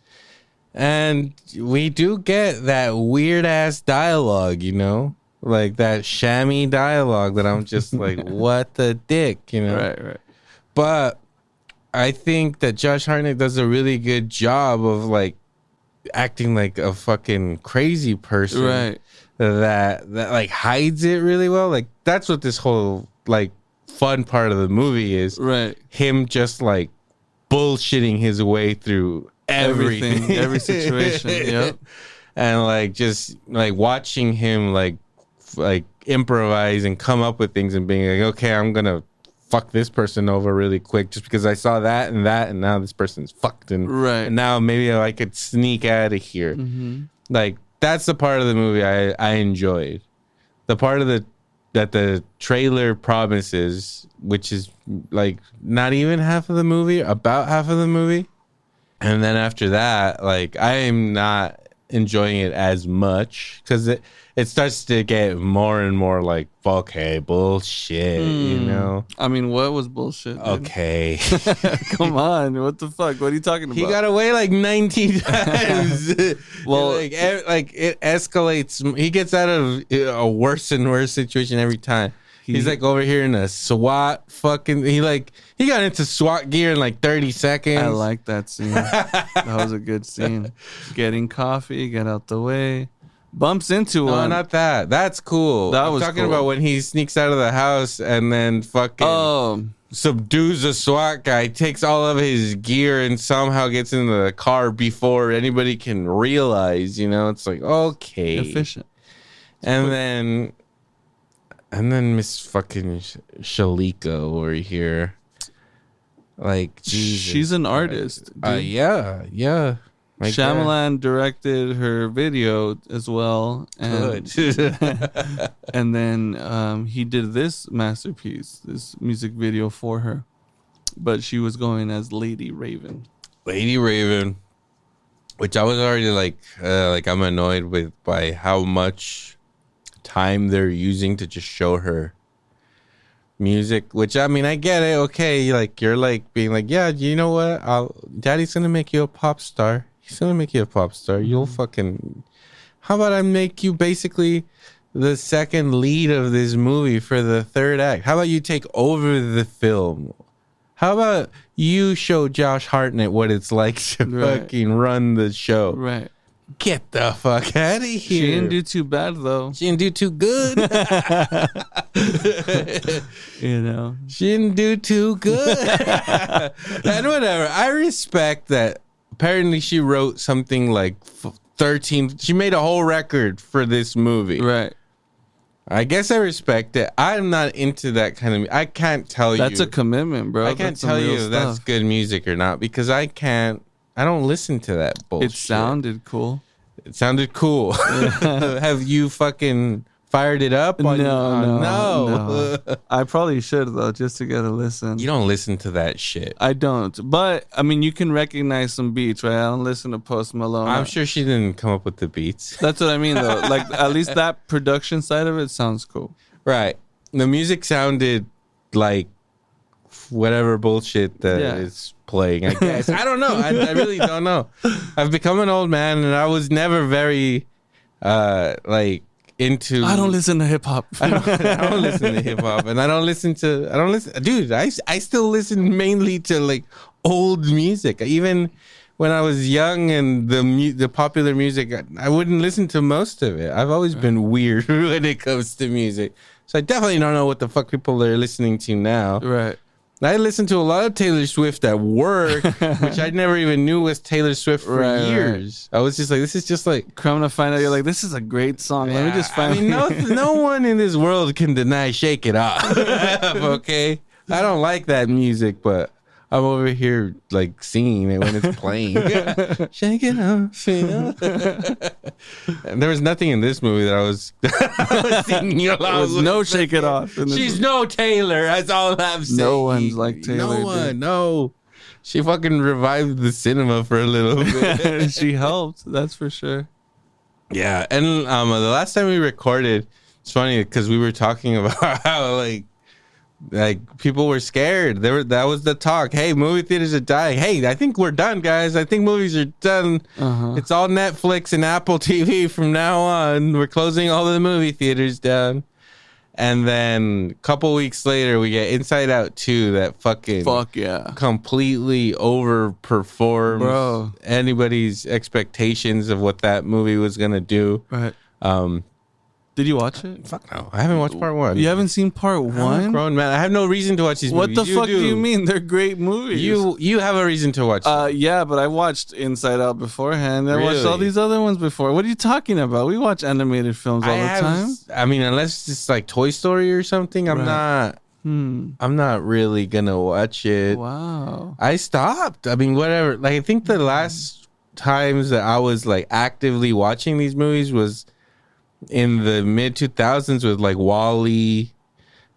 And we do get that weird ass dialogue, you know? Like that shammy dialogue that I'm just like, what the dick, you know? Right. But I think that Josh Hartnett does a really good job of like acting like a fucking crazy person. Right. That like hides it really well. Like that's what this whole like fun part of the movie is. Right. Him just like bullshitting his way through everything. Every situation. Yep. And like just like watching him like improvise and come up with things and being like, okay, I'm gonna fuck this person over really quick just because I saw that, and now this person's fucked, and Right. and now maybe I could sneak out of here. Mm-hmm. Like that's the part of the movie I enjoyed. The part of that the trailer promises, which is like not even half of the movie, about half of the movie. And then after that, like I am not enjoying it as much because it starts to get more and more like, okay, bullshit, you know? I mean, what was bullshit? Dude? Okay. Come on. What the fuck? What are you talking about? He got away like 19 times. Well, like it escalates. He gets out of a worse and worse situation every time. He's like over here in a SWAT fucking. He got into SWAT gear in like 30 seconds. I like that scene. That was a good scene. Getting coffee, get out the way. Bumps into No, one. not that. That's cool. That I'm was talking cool. about when he sneaks out of the house and then fucking subdues a SWAT guy, takes all of his gear, and somehow gets into the car before anybody can realize. You know, it's like okay, efficient. And then Miss fucking Shalika over here, like Jesus. She's an artist. Dude. Yeah. Like Shyamalan directed her video as well. And, Good. and then he did this masterpiece, this music video for her. But she was going as Lady Raven. Lady Raven, which I was already like I'm annoyed by how much time they're using to just show her music, which I mean I get it. Okay, like you're like being like, yeah, you know what? Daddy's gonna make you a pop star. He's gonna make you a pop star. You'll fucking. How about I make you basically the second lead of this movie for the third act? How about you take over the film? How about you show Josh Hartnett what it's like to fucking run the show? Right. Get the fuck out of here. She didn't do too bad, though. She didn't do too good. You know? She didn't do too good. And whatever. I respect that. Apparently, she wrote something like 13. She made a whole record for this movie. Right. I guess I respect it. I'm not into that kind of. I can't tell you. That's a commitment, bro. I can't That's some tell real you if that's stuff. good music or not because I can't. I don't listen to that bullshit. It sounded cool. It sounded cool. Have you fucking fired it up? No. I probably should though, just to get a listen. You don't listen to that shit. I don't, but I mean, you can recognize some beats, right? I don't listen to Post Malone. I'm sure she didn't come up with the beats. That's what I mean, though. Like, at least that production side of it sounds cool. Right. The music sounded like whatever bullshit that is playing, I guess. I don't know. I really don't know. I've become an old man and I was never very like into I don't listen to hip hop. I don't listen to hip hop and I don't listen dude, I still listen mainly to like old music. Even when I was young and the popular music, I wouldn't listen to most of it. I've always been weird when it comes to music. So I definitely don't know what the fuck people are listening to now. Right. I listened to a lot of Taylor Swift at work, which I never even knew was Taylor Swift for years. Right. I was just like, this is just like... Come to find out, you're like, this is a great song. Let me just find no one in this world can deny Shake It Off, okay? I don't like that music, but I'm over here like singing it when it's playing. Shake it off, you know? And there was nothing in this movie that I was singing along. There was no Shake It Off. She's no Taylor. That's all I'm saying. No one's like Taylor. No one. No. She fucking revived the cinema for a little bit. She helped. That's for sure. Yeah, and the last time we recorded, it's funny because we were talking about how like people were scared. That was the talk. Hey, movie theaters are dying. Hey, I think we're done, guys. I think movies are done. It's all Netflix and Apple TV from now on. We're closing all the movie theaters down. And then a couple weeks later, we get Inside Out 2 that fucking completely overperforms anybody's expectations of what that movie was gonna do. Right. Did you watch it? Fuck no. I haven't watched part one. You haven't seen part one? Grown man. I have no reason to watch these movies. What the fuck do you mean? They're great movies. You have a reason to watch them. Yeah, but I watched Inside Out beforehand. I watched all these other ones before. What are you talking about? We watch animated films all the time. I mean, unless it's like Toy Story or something, I'm not really gonna watch it. Wow. I stopped. I mean, whatever. Like, I think the last times that I was like actively watching these movies was in the mid 2000s with like Wall-E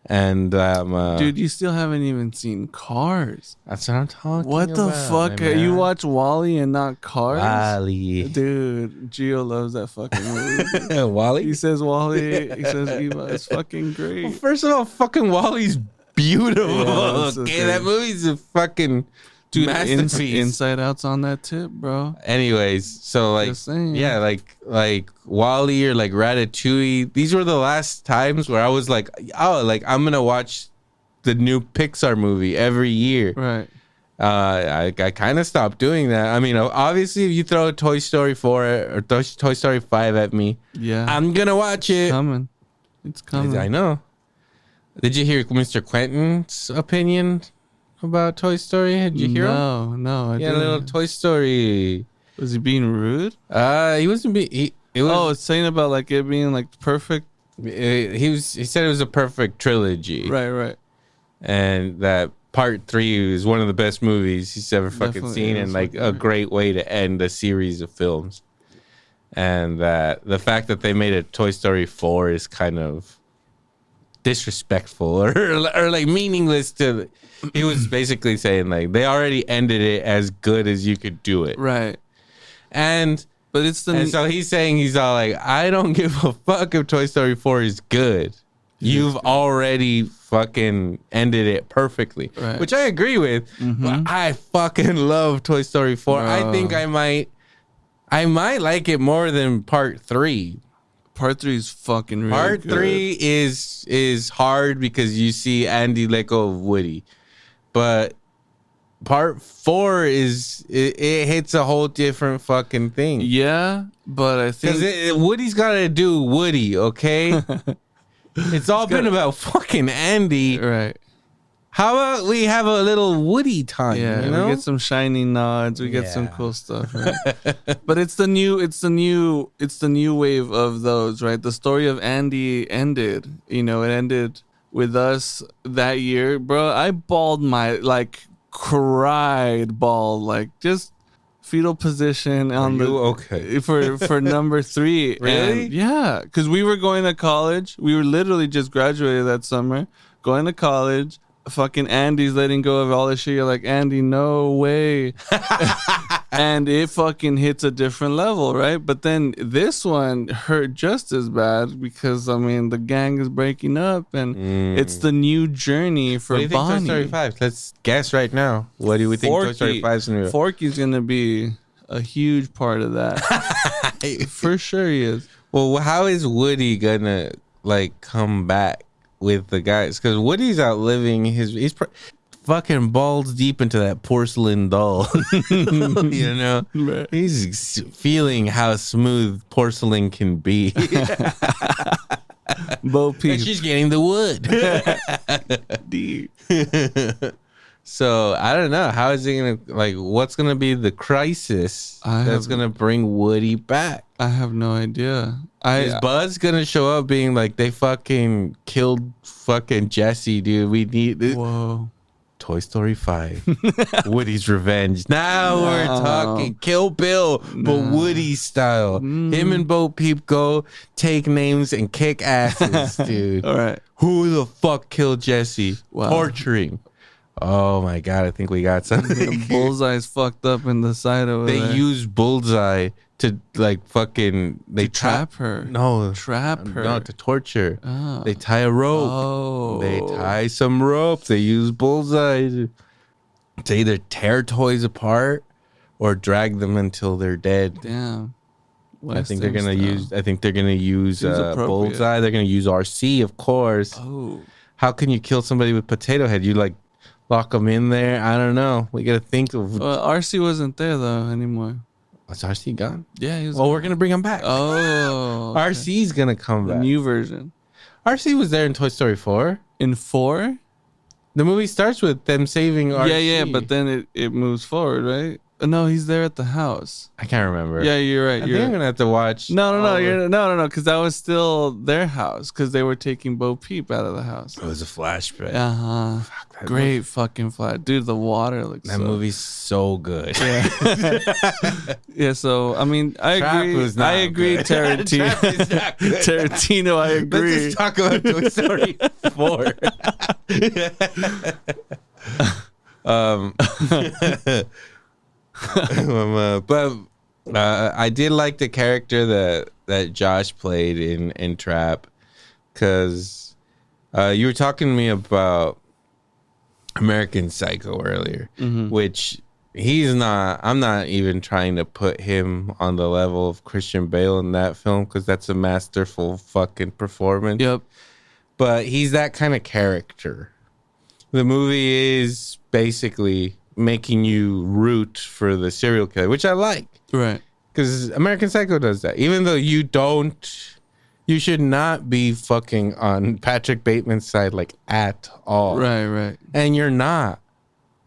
and dude, you still haven't even seen Cars. That's what I'm talking what about. The fuck? You watch Wall-E and not Cars? Wall-E. Dude, Gio loves that fucking movie. Wall-E? He says Wall-E. He says Eva. It's fucking great. Well, first of all, fucking Wall-E's beautiful. Yeah, okay, that movie's a fucking dude, masterpiece. Inside Out's on that tip, bro. Anyways, so like, yeah, like Wall-E or like Ratatouille. These were the last times where I was like, oh, like I'm gonna watch the new Pixar movie every year. Right. I kind of stopped doing that. I mean, obviously, if you throw a Toy Story 4 or Toy Story 5 at me, I'm gonna watch it. It's coming. I know. Did you hear Mr. Quentin's opinion about Toy Story? Did you hear him? No. A little Toy Story. Was he being rude? He wasn't being. It's saying about like it being like perfect. He said it was a perfect trilogy. Right. And that part 3 is one of the best movies he's ever fucking seen, and like a great way to end a series of films. And that the fact that they made a Toy Story 4 is kind of disrespectful or like meaningless to. He was basically saying like they already ended it as good as you could do it. Right. But it's and so he's saying, he's all like, I don't give a fuck if Toy Story 4 is good. You've already fucking ended it perfectly. Right. Which I agree with. But I fucking love Toy Story 4. Bro. I think I might like it more than part 3. Part 3 is fucking really Part good. 3 is hard because you see Andy Lecco of Woody. But part 4 it hits a whole different fucking thing. Yeah, but I think because Woody's got to do Woody, okay? It's all been about fucking Andy, right? How about we have a little Woody time? Yeah, you know? we get some shiny nods. We get some Yeah. cool stuff. Right? But it's the new wave of those, right? The story of Andy ended. You know, it ended with us that year, bro. I cried, just fetal position on you the okay? for number 3. Really? And yeah, because we were going to college. We were literally just graduated that summer, going to college. Fucking Andy's letting go of all this shit. You're like, Andy, no way. And it fucking hits a different level, right? But then this one hurt just as bad because, I mean, the gang is breaking up and it's the new journey for What do you think Toy Bonnie. Story 5? Let's guess right now. What do we think Toy Story 5 is going to be? Forky's going to be a huge part of that. For sure he is. Well, how is Woody going to, like, come back with the guys? Because Woody's outliving he's fucking balls deep into that porcelain doll. You know? Right. He's feeling how smooth porcelain can be. Bo And Peep. she's getting the wood. So I don't know. How is it gonna, like, what's gonna be the crisis that's gonna bring Woody back? I have no idea. Is Buzz gonna show up being like, they fucking killed fucking Jesse, dude? We need Whoa. Toy Story 5. Woody's revenge. Now we're talking Kill Bill, but Woody style. Him and Bo Peep go take names and kick asses, dude. All right. Who the fuck killed Jesse? Wow. Torturing. Oh my god, I think we got something. Bullseye's fucked up in the side over They there. use Bullseye to, like, fucking, they trap her. No. Trap her. No, to torture. Oh. They tie a rope. Oh. They tie some ropes. They use Bullseye to either tear toys apart or drag them until they're dead. Damn. I think they're gonna use Seems appropriate. Bullseye. They're gonna use RC, of course. Oh. How can you kill somebody with Potato Head? You, like, lock them in there? I don't know. We gotta think of. RC wasn't there though anymore. Is RC gone? Yeah, he was. Well, we're gonna bring him back. Oh. RC's gonna come The back. new version. RC was there in Toy Story 4. In 4? The movie starts with them saving RC. Yeah, but then it moves forward, right? No, he's there at the house. I can't remember. Yeah, you're right. I think I'm gonna have to watch. No, because that was still their house because they were taking Bo Peep out of the house. It was a flashback. Uh-huh. Great fucking flat. Dude, the water looks That movie's so good. Yeah. Yeah, so I mean I Trap agree. was not I agree, good. Tarantino. Trap is not good. Tarantino, I agree. Let's just talk about Toy Story 4. But I did like the character that Josh played in Trap, because you were talking to me about American Psycho earlier, which I'm not even trying to put him on the level of Christian Bale in that film, because that's a masterful fucking performance. Yep. But he's that kind of character. The movie is basically making you root for the serial killer, which I like. Right. Because American Psycho does that. Even though you should not be fucking on Patrick Bateman's side, like, at all. Right. And you're not.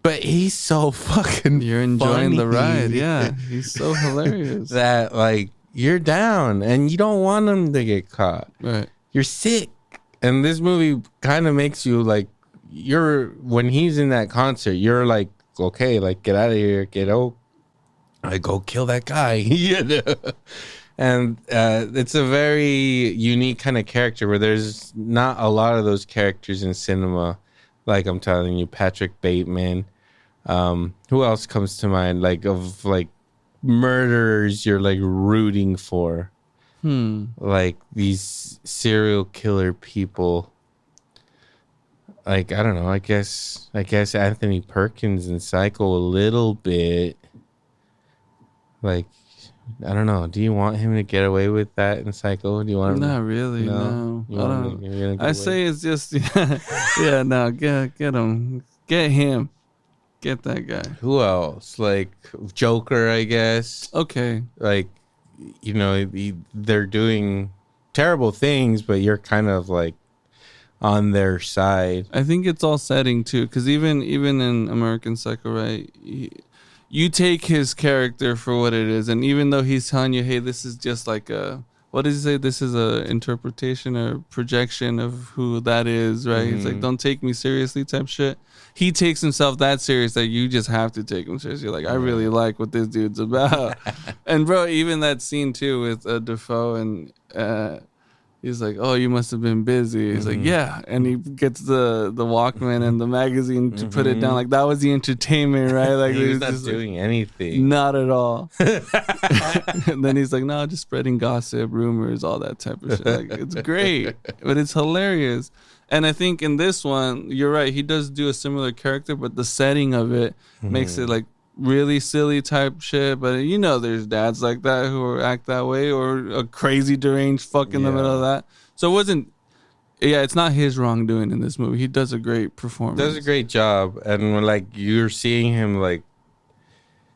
But he's so fucking You're enjoying the funny ride. Yeah. He's so hilarious. that, like, you're down and you don't want him to get caught. Right. You're sick. And this movie kind of makes you, like, when he's in that concert, you're like, okay, like, get out of here, I go kill that guy. You know? And it's a very unique kind of character where there's not a lot of those characters in cinema. Like, I'm telling you, Patrick Bateman. Who else comes to mind? Like, of, like, murderers you're, like, rooting for. Like, these serial killer people. Like, I don't know. I guess Anthony Perkins in Psycho a little bit. Like, I don't know. Do you want him to get away with that in Psycho? Do you want him? Not really. No. You I want don't. him to get I away? say it's just yeah. No, get him. Get him. Get that guy. Who else? Like Joker, I guess. Okay. Like, you know, they're doing terrible things, but you're kind of like, on their side. I think it's all setting too, because even in American Psycho, right? You take his character for what it is, and even though he's telling you, "Hey, this is just like a," what does he say? This is a interpretation or projection of who that is, right? He's like, "Don't take me seriously," type shit. He takes himself that serious that you just have to take him seriously. Like, I really like what this dude's about. And bro, even that scene too with Defoe and. He's like, "Oh, you must have been busy." He's like, "Yeah," and he gets the Walkman and the magazine to put it down. Like that was the entertainment, right? Like He was not just doing anything. not at all. And then he's like, "No, just spreading gossip, rumors, all that type of shit." Like it's great, but it's hilarious. And I think in this one, you're right. He does do a similar character, but the setting of it makes it like really silly type shit. But you know, there's dads like that who act that way, or a crazy deranged fuck in the middle of that. So it wasn't. Yeah, it's not his wrongdoing in this movie. He does a great performance. Does a great job, and when, like, you're seeing him, like,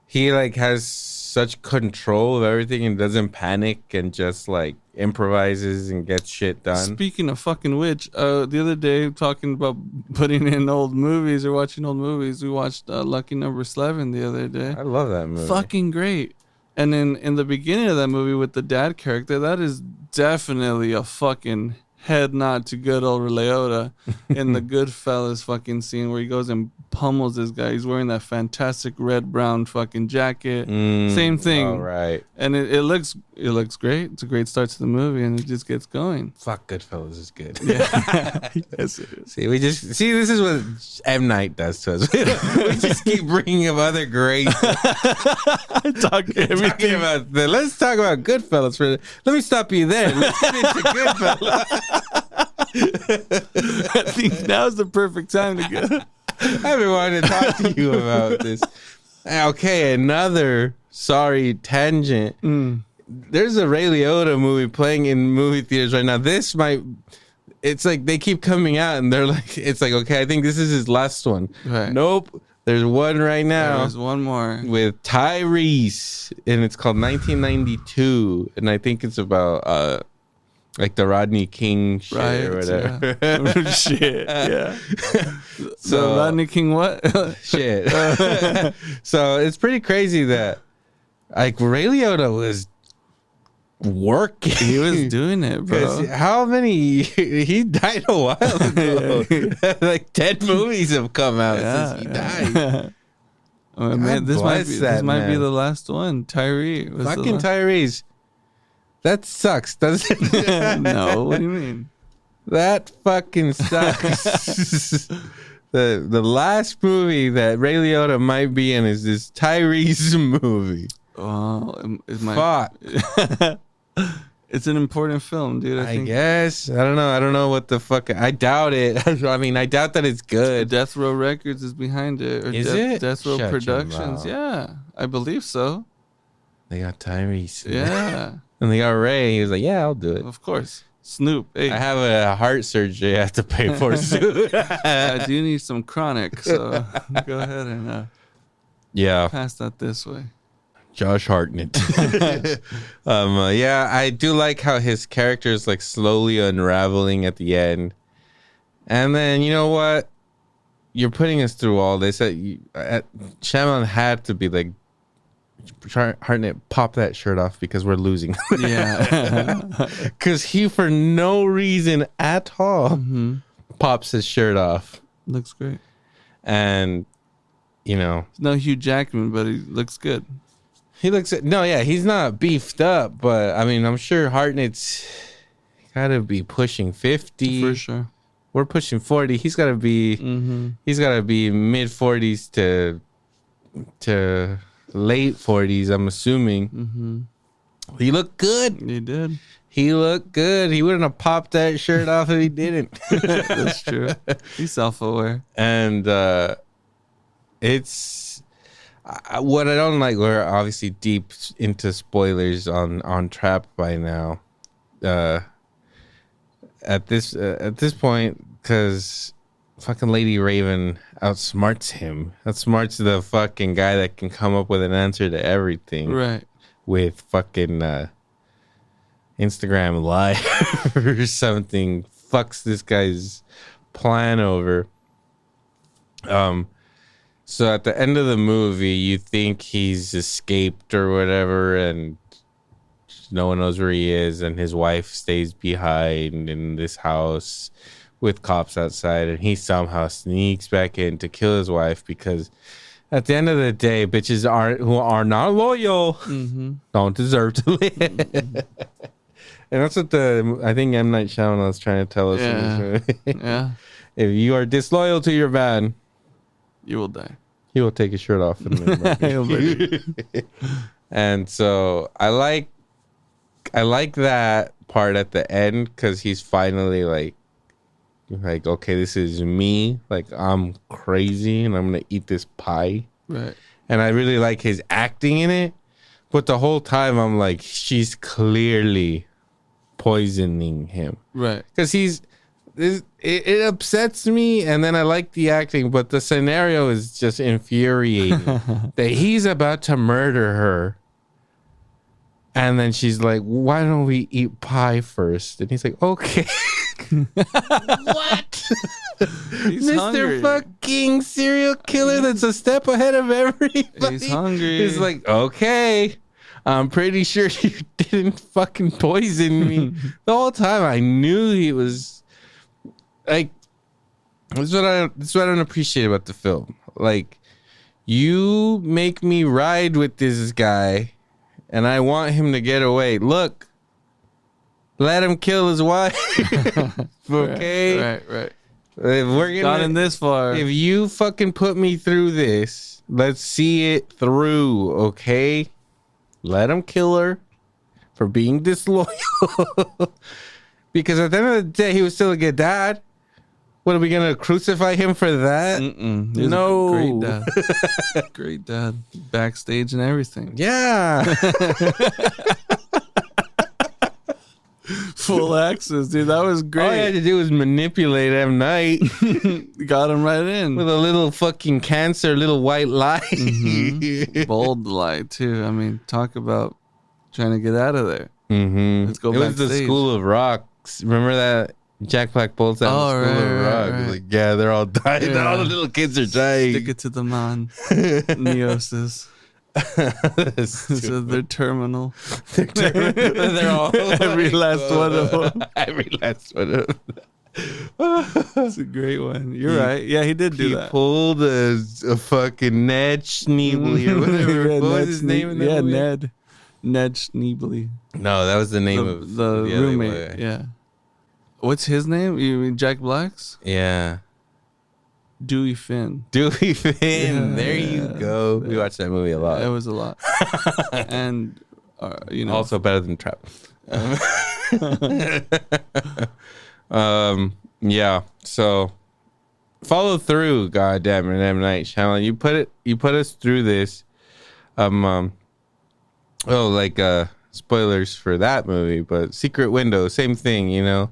he like has such control of everything and doesn't panic and just like improvises and gets shit done. Speaking of fucking which, the other day talking about putting in old movies or watching old movies, we watched Lucky Number 11 the other day. I love that movie. Fucking great. And then in the beginning of that movie with the dad character, that is definitely a fucking head nod to good old Ray Liotta in the Goodfellas fucking scene where he goes and pummels this guy. He's wearing that fantastic red-brown fucking jacket. Same thing. All right. And it looks great. It's a great start to the movie, and it just gets going. Fuck, Goodfellas is good. Yeah. Yes, it is. See, this is what M. Night does to us. We just keep bringing up other great. Let's talk about Goodfellas for. Let me stop you there. Let's get into Goodfellas. I think now's the perfect time to go. I've been wanting to talk to you about this. Okay, another sorry tangent. There's a Ray Liotta movie playing in movie theaters right now. It's like they keep coming out and they're like, it's like, okay, I think this is his last one. Right. Nope. There's one right now. There's one more. With Tyrese, and it's called 1992. And I think it's about like the Rodney King shit or whatever. Yeah. Shit, yeah. So Rodney King what? Shit. So it's pretty crazy that like Ray Liotta was working. He was doing it, bro. How many? He died a while ago. Like 10 movies have come out since he died. Oh, man, this might be the last one. Tyrese. Fucking Tyrese. That sucks, doesn't it? No, what do you mean? That fucking sucks. The last movie that Ray Liotta might be in is this Tyrese movie. Oh, fuck. It's an important film, dude. I guess. I don't know what the fuck. I doubt it. I mean, I doubt that it's good. Death Row Records is behind it. Or is it? Death Row Productions. Yeah, I believe so. They got Tyrese. Yeah. And they got Ray. He was like, yeah, I'll do it. Of course. Snoop. Hey. I have a heart surgery I have to pay for soon. I do need some chronic, so go ahead and pass that this way. Josh Hartnett. Yeah, I do like how his character is like slowly unraveling at the end. And then, you know what? You're putting us through all this. Shyamalan had to be like, Hartnett, pop that shirt off because we're losing. Yeah. Because he, for no reason at all, pops his shirt off. Looks great. And, you know. No Hugh Jackman, but he looks good. He looks he's not beefed up, but I mean, I'm sure Hartnett's gotta be pushing 50. For sure. We're pushing 40. He's gotta be he's gotta be mid 40s to late 40s, I'm assuming. He looked good. He did. He looked good. He wouldn't have popped that shirt off if he didn't. That's true. He's self-aware. And it's what I don't like. We're obviously deep into spoilers on Trap by now. At this point, because fucking Lady Raven outsmarts him. Outsmarts the fucking guy that can come up with an answer to everything. Right. With fucking Instagram Live or something fucks this guy's plan over. So at the end of the movie, you think he's escaped or whatever, and no one knows where he is, and his wife stays behind in this house with cops outside, and he somehow sneaks back in to kill his wife because at the end of the day, bitches who are not loyal don't deserve to live. And that's what I think M. Night Shyamalan was trying to tell us in this movie. Yeah. If you are disloyal to your man, You will die. he will take his shirt off. And so I like that part at the end because he's finally like, okay, this is me. Like, I'm crazy and I'm going to eat this pie. Right. And I really like his acting in it. But the whole time I'm like, she's clearly poisoning him. Right. Because it upsets me, and then I like the acting, but the scenario is just infuriating. That he's about to murder her. And then she's like, why don't we eat pie first? And he's like, okay. What? He's Mr. hungry. fucking serial killer that's a step ahead of everybody. He's hungry. He's like, okay, I'm pretty sure you didn't fucking poison me. The whole time I knew he was like, that's what I don't appreciate about the film. Like, you make me ride with this guy and I want him to get away. Look, let him kill his wife. Okay? Right. If we're Gotten this far. If you fucking put me through this, let's see it through, okay? Let him kill her for being disloyal. Because at the end of the day, he was still a good dad. What, are we going to crucify him for that? He was No. a great dad. Great dad. Backstage and everything. Yeah. Full access, dude. That was great. All I had to do was manipulate M. Night Got him right in. with a little fucking cancer, little white lie. Bold lie, too. I mean, talk about trying to get out of there. Let's go It was the backstage. School of Rocks. Remember that? Jack Black Bolts out Oh, of the School of right, Rock. right. Like, yeah, they're all dying. Yeah. All the little kids are dying. Stick it to the man. Neosis. So they're terminal. They're all Every last one of them. Every last one of them. That's a great one. You're right. Yeah, he did do He that. pulled a fucking Ned Schneebly or whatever. Yeah, What was Ned his name in that Yeah, movie? Ned Schneebly. No, that was the name The, of the other roommate. one. Yeah. What's his name? You mean Jack Black's? Yeah. Dewey Finn. Dewey Finn. Yeah, There you yeah. go. We watched that movie a lot. It was a lot. And, Also better than Trap. Yeah. So follow through, goddamn it, M. Night Shyamalan. You put us through this. Spoilers for that movie, but Secret Window, same thing, you know.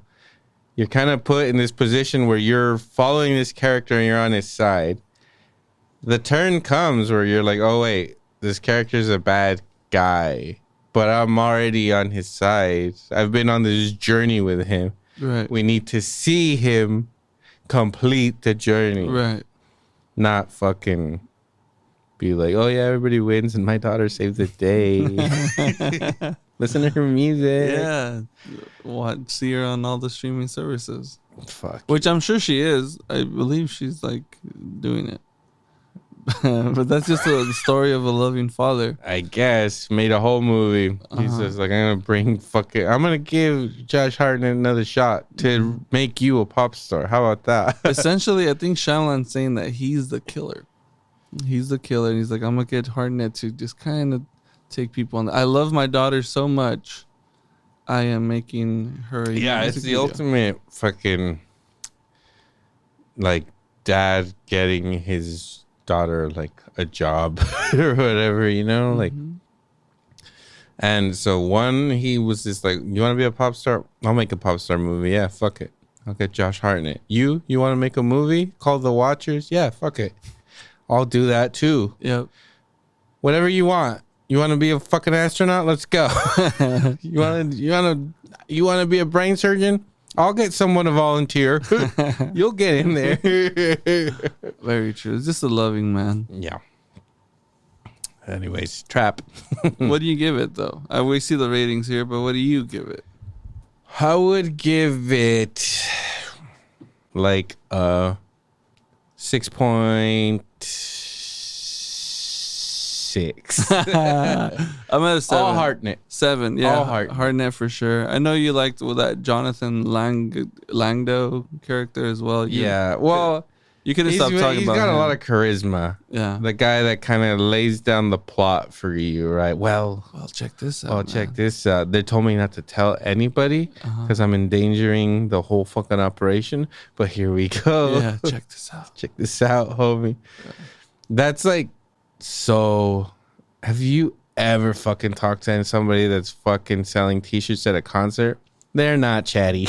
You're kind of put in this position where you're following this character and you're on his side. The turn comes where you're like, oh wait, this character's a bad guy, but I'm already on his side. I've been on this journey with him. right. We need to see him complete the journey. Right. Not fucking be like, oh yeah, everybody wins and my daughter saved the day. Listen to her music. Yeah. See her on all the streaming services. Fuck. Which I'm sure she is. I believe she's like doing it. But that's just the story of a loving father. I guess made a whole movie. He says like, I'm gonna give Josh Hartnett another shot to make you a pop star. How about that? Essentially, I think Shyamalan's saying that he's the killer. He's the killer. And he's like, I'm gonna get Hartnett to just kind of take people on. I love my daughter so much. I am making her. A Yeah, it's music the video. ultimate fucking like dad getting his daughter like a job or whatever, you know, like. And so he was just like, you want to be a pop star? I'll make a pop star movie. Yeah, fuck it. I'll get Josh Hartnett. You want to make a movie called The Watchers? Yeah, fuck it. I'll do that too. Yep. Whatever you want. You want to be a fucking astronaut? Let's go. You want to be a brain surgeon? I'll get someone to volunteer. You'll get in there. Very true. It's just a loving man. Yeah. Anyways, Trap. What do you give it though? We see the ratings here, but what do you give it? I would give it like 6.6. I'm at a 7. All Hartnett. 7, yeah. All Hartnett. Hartnett for sure. I know you liked that Jonathan Langdo character as well. Yeah. Well, you could have stopped talking about him. He's got a lot of charisma. Yeah. The guy that kind of lays down the plot for you, right? Well, check this out. check this out. They told me not to tell anybody because I'm endangering the whole fucking operation. But here we go. Yeah, check this out. Check this out, homie. Yeah. That's like so. Have you ever fucking talked to somebody that's fucking selling t-shirts at a concert? They're not chatty.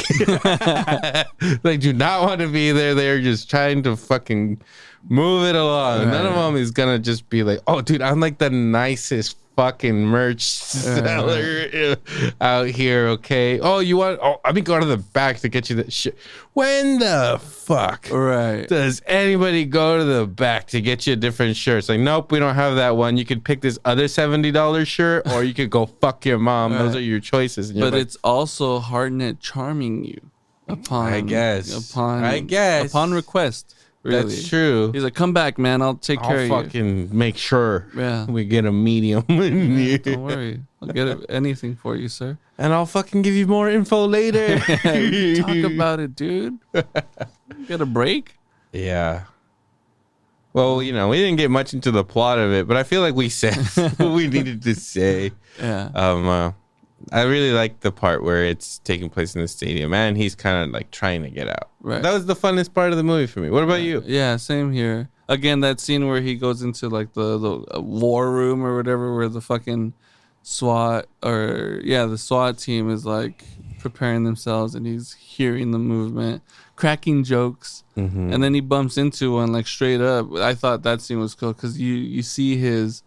They do not want to be there. They're just trying to fucking move it along. Right. None of them is going to just be like, oh, dude, I'm like the nicest fucking merch seller out here, okay? Oh, you want... Oh, let me go to the back to get you that shit. When the fuck does anybody go to the back to get you a different shirt? It's like, nope, we don't have that one. You could pick this other $70 shirt, or you could go fuck your mom. Those are your choices. But like, it's also Hartnett charming you upon request. Really. That's true. He's like, come back, man. I'll take care of you. I'll fucking make sure we get a medium in here. Don't worry. I'll get anything for you, sir. And I'll fucking give you more info later. Talk about it, dude. Get a break? Yeah. Well, you know, we didn't get much into the plot of it, but I feel like we said what we needed to say. Yeah. I really like the part where it's taking place in the stadium and he's kind of like trying to get out. Right. That was the funnest part of the movie for me. What about you? Yeah, same here. Again, that scene where he goes into like the war room or whatever, where the fucking the SWAT team is like preparing themselves and he's hearing the movement, cracking jokes. Mm-hmm. And then he bumps into one like straight up. I thought that scene was cool because you see his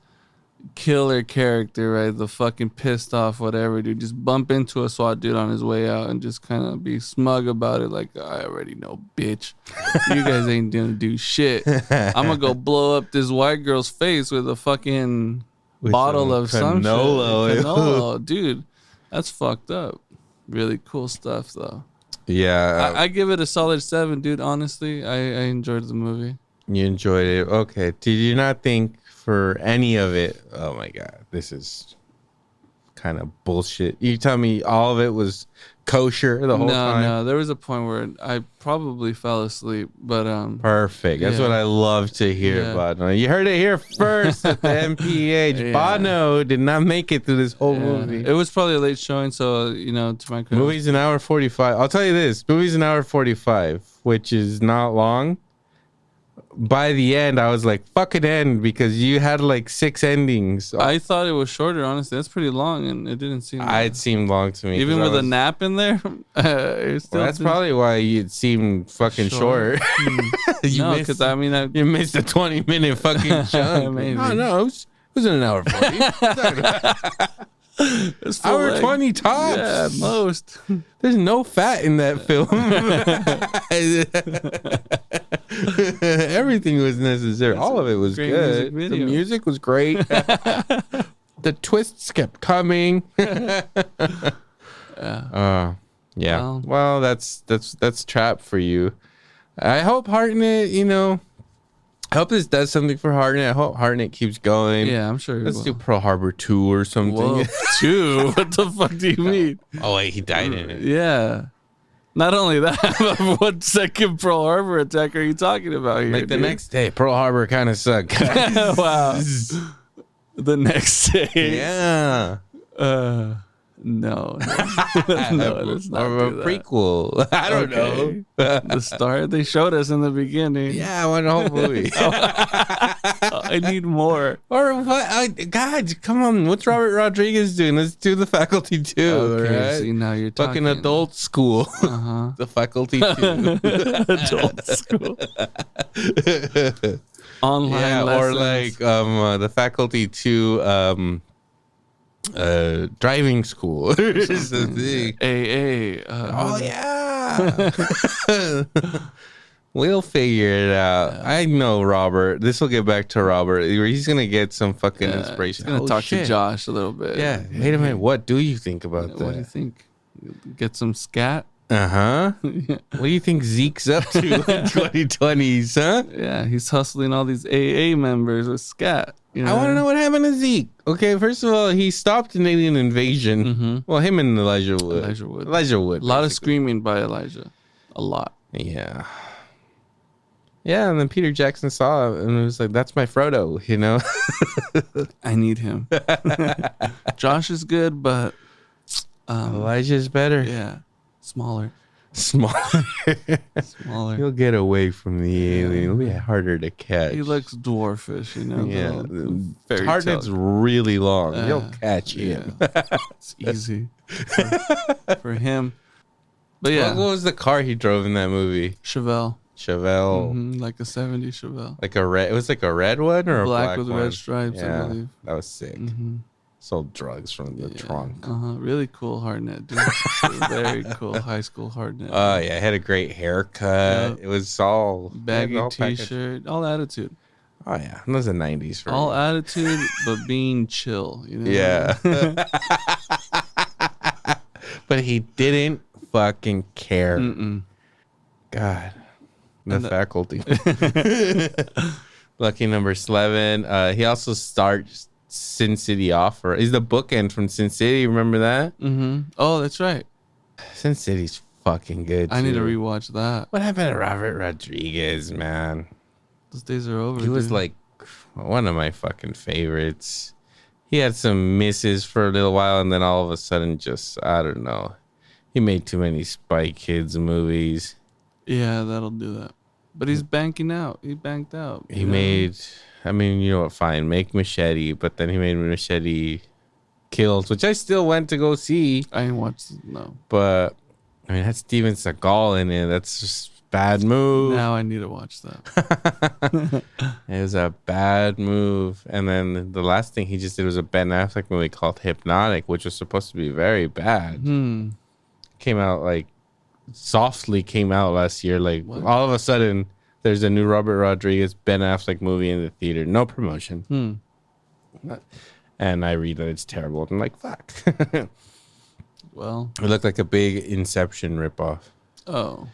killer character, right? The fucking pissed off whatever dude just bump into a SWAT dude on his way out and just kind of be smug about it, like, I already know, bitch, you guys ain't gonna do shit. I'm gonna go blow up this white girl's face with a fucking bottle of some shit. Canola. Dude, that's fucked up. Really cool stuff though. Yeah, I give it a solid 7, dude. Honestly, I enjoyed the movie. You enjoyed it. Okay, did you not think for any of it, oh my god, this is kind of bullshit? You tell me all of it was kosher the whole time? No, there was a point where I probably fell asleep, but perfect. That's what I love to hear about. You heard it here first at the MPH. Bono did not make it through this whole movie. It was probably a late showing, so to my credit. Movie's an hour 45. I'll tell you this, movie's an hour 45, which is not long. By the end, I was like, fuck it end, because you had like 6 endings. I thought it was shorter, honestly. That's pretty long, and it didn't seem it seemed long to me. Even with a nap in there? That's probably why it seemed fucking short. No, because you missed a 20-minute fucking chunk. Maybe. No, it was in an hour 40. It's hour 20 tops. Yeah, at most. There's no fat in that film. Everything was necessary. All of it was good. The music was great. The twists kept coming. Yeah. Well, that's Trap for you. I hope Hartnett, I hope this does something for Hartnett. I hope Hartnett keeps going. Yeah, I'm sure. Let's do Pearl Harbor 2 or something. Whoa, 2? What the fuck do you mean? Oh wait, he died in it. Yeah. Not only that, but what second Pearl Harbor attack are you talking about here? Like the next day, Pearl Harbor kind of sucked. Guys. Wow. The next day. Yeah. No, let's not or a prequel. I don't know. The start they showed us in the beginning. Yeah, I want the whole movie. I need more. Or what? God, come on. What's Robert Rodriguez doing? Let's do The Faculty 2. Okay, right? see, now you're talking. Fucking adult school. The Faculty 2. Adult school. Online lessons. Or like The Faculty 2. Driving school. Is the thing. AA. Oh yeah. We'll figure it out. Yeah. I know Robert. This will get back to Robert. He's gonna get some fucking He's inspiration. gonna Oh, talk shit. to Josh a little bit. Yeah. Wait a minute. What do you think about What do you that? think? Get some scat? Uh-huh. What do you think Zeke's up to in 2020s, huh? Yeah, he's hustling all these AA members with scat. You I want to know what happened to Zeke. Okay, first of all, he stopped an alien invasion. Mm-hmm. Well, him and Elijah Wood. Elijah Wood. A lot of basically. screaming by Elijah. A lot. Yeah. Yeah, and then Peter Jackson saw it and it was like, that's my Frodo, you know? I need him. Josh is good, but Elijah's better. yeah, smaller. Smaller. He'll get away from the alien. It'll be harder to catch. He looks dwarfish, you know. Yeah. the fairy Hartnett's tale. really long. He'll catch him. Yeah. It's easy for him. But yeah, What was the car he drove in that movie? Chevelle. Chevelle. Mhm, like a 70s Chevelle. Like a red. It was like a red one or a black with one? red stripes, Yeah, I believe. that was sick. Mm-hmm. Sold drugs from the trunk. Really cool Hartnett, dude. Very cool high school Hartnett. Oh yeah, had a great haircut. Yep. It was all Baggy all packaged. t-shirt, all attitude. Oh yeah, it was the '90s for All me. attitude, but being chill. You know? Yeah. But he didn't fucking care. Mm-mm. God, the And the- faculty. Lucky number 11. He also starts Sin City off, or is the bookend from Sin City. Remember that? Mm-hmm. Oh, that's right. Sin City's fucking good. I need to too. rewatch that. What happened to Robert Rodriguez, man? Those days are over. He was dude. like one of my fucking favorites. He had some misses for a little while, and then all of a sudden, just I don't know. He made too many Spy Kids movies. Yeah, that'll do that. But he's banking out. He banked out. He you know? made, I mean, you know what? Fine, make Machete, but then he made Machete Kills, which I still went to go see. I ain't watched. No. But I mean, that's Steven Seagal in it. That's just bad move. Now I need to watch that. It was a bad move. And then the last thing he just did was a Ben Affleck movie called Hypnotic, which was supposed to be very bad. Came out like softly came out last year. Like What? all of a sudden, there's a new Robert Rodriguez Ben Affleck movie in the theater. No promotion. And I read that it's terrible. I'm like, fuck. Well. It looked like a big Inception ripoff. Oh.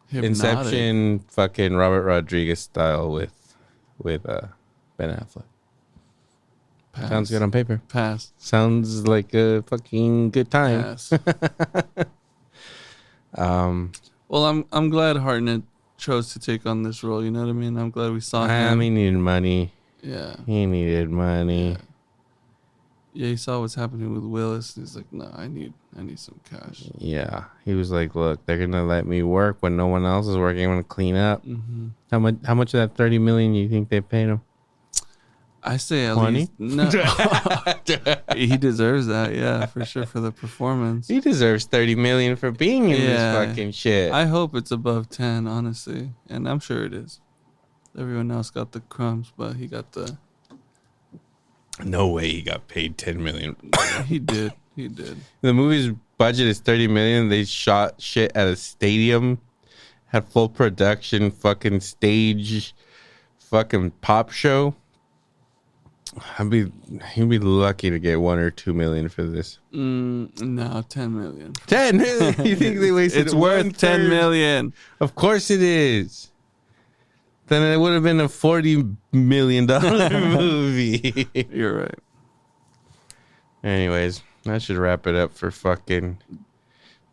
Hypnotic. Inception, fucking Robert Rodriguez style with Ben Affleck. Pass. Sounds good on paper. Pass. Sounds like a fucking good time. Pass. Well, I'm glad Hartnett chose to take on this role. You know what I mean? I'm glad we saw him. He needed money. Yeah. He needed money. Yeah, he saw what's happening with Willis. He's like, no, I need some cash. Yeah. He was like, look, they're gonna let me work when no one else is working. I'm gonna clean up. Mm-hmm. How much of that $30 million you think they paid him? I say at 20? least no. He deserves that, yeah, for sure, for the performance. He deserves $30 million for being in Yeah. this fucking shit. I hope it's above 10, honestly, and I'm sure it is. Everyone else got the crumbs, but he got the. No way he got paid $10 million. He did. He did. The movie's budget is $30 million. They shot shit at a stadium, had full production, fucking stage, fucking pop show. He'd be lucky to get $1 or $2 million for this. No, 10 million. 10 million? You think they wasted? It's worth 10 million. Of course it is. Then it would have been a $40 million movie. You're right. Anyways, that should wrap it up for fucking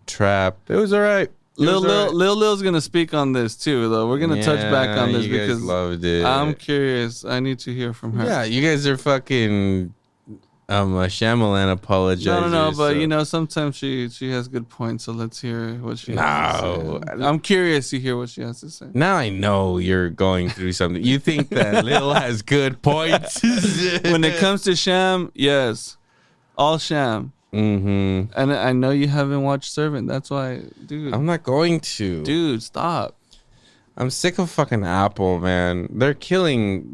Trap. It was all right. Lil Lil's gonna speak on this too, though. We're gonna touch back on this you guys because loved it. I'm curious. I need to hear from her. Yeah, you guys are fucking Shyamalan apologizers. No, but so- you know, sometimes she has good points. So let's hear what she has No. to say. I'm curious to hear what she has to say. Now I know you're going through something. You think that Lil has good points? When it comes to Sham, yes, all Sham. Mm-hmm. And I know you haven't watched Servant. That's why, dude. I'm not going to. Dude, stop. I'm sick of fucking Apple, man. They're killing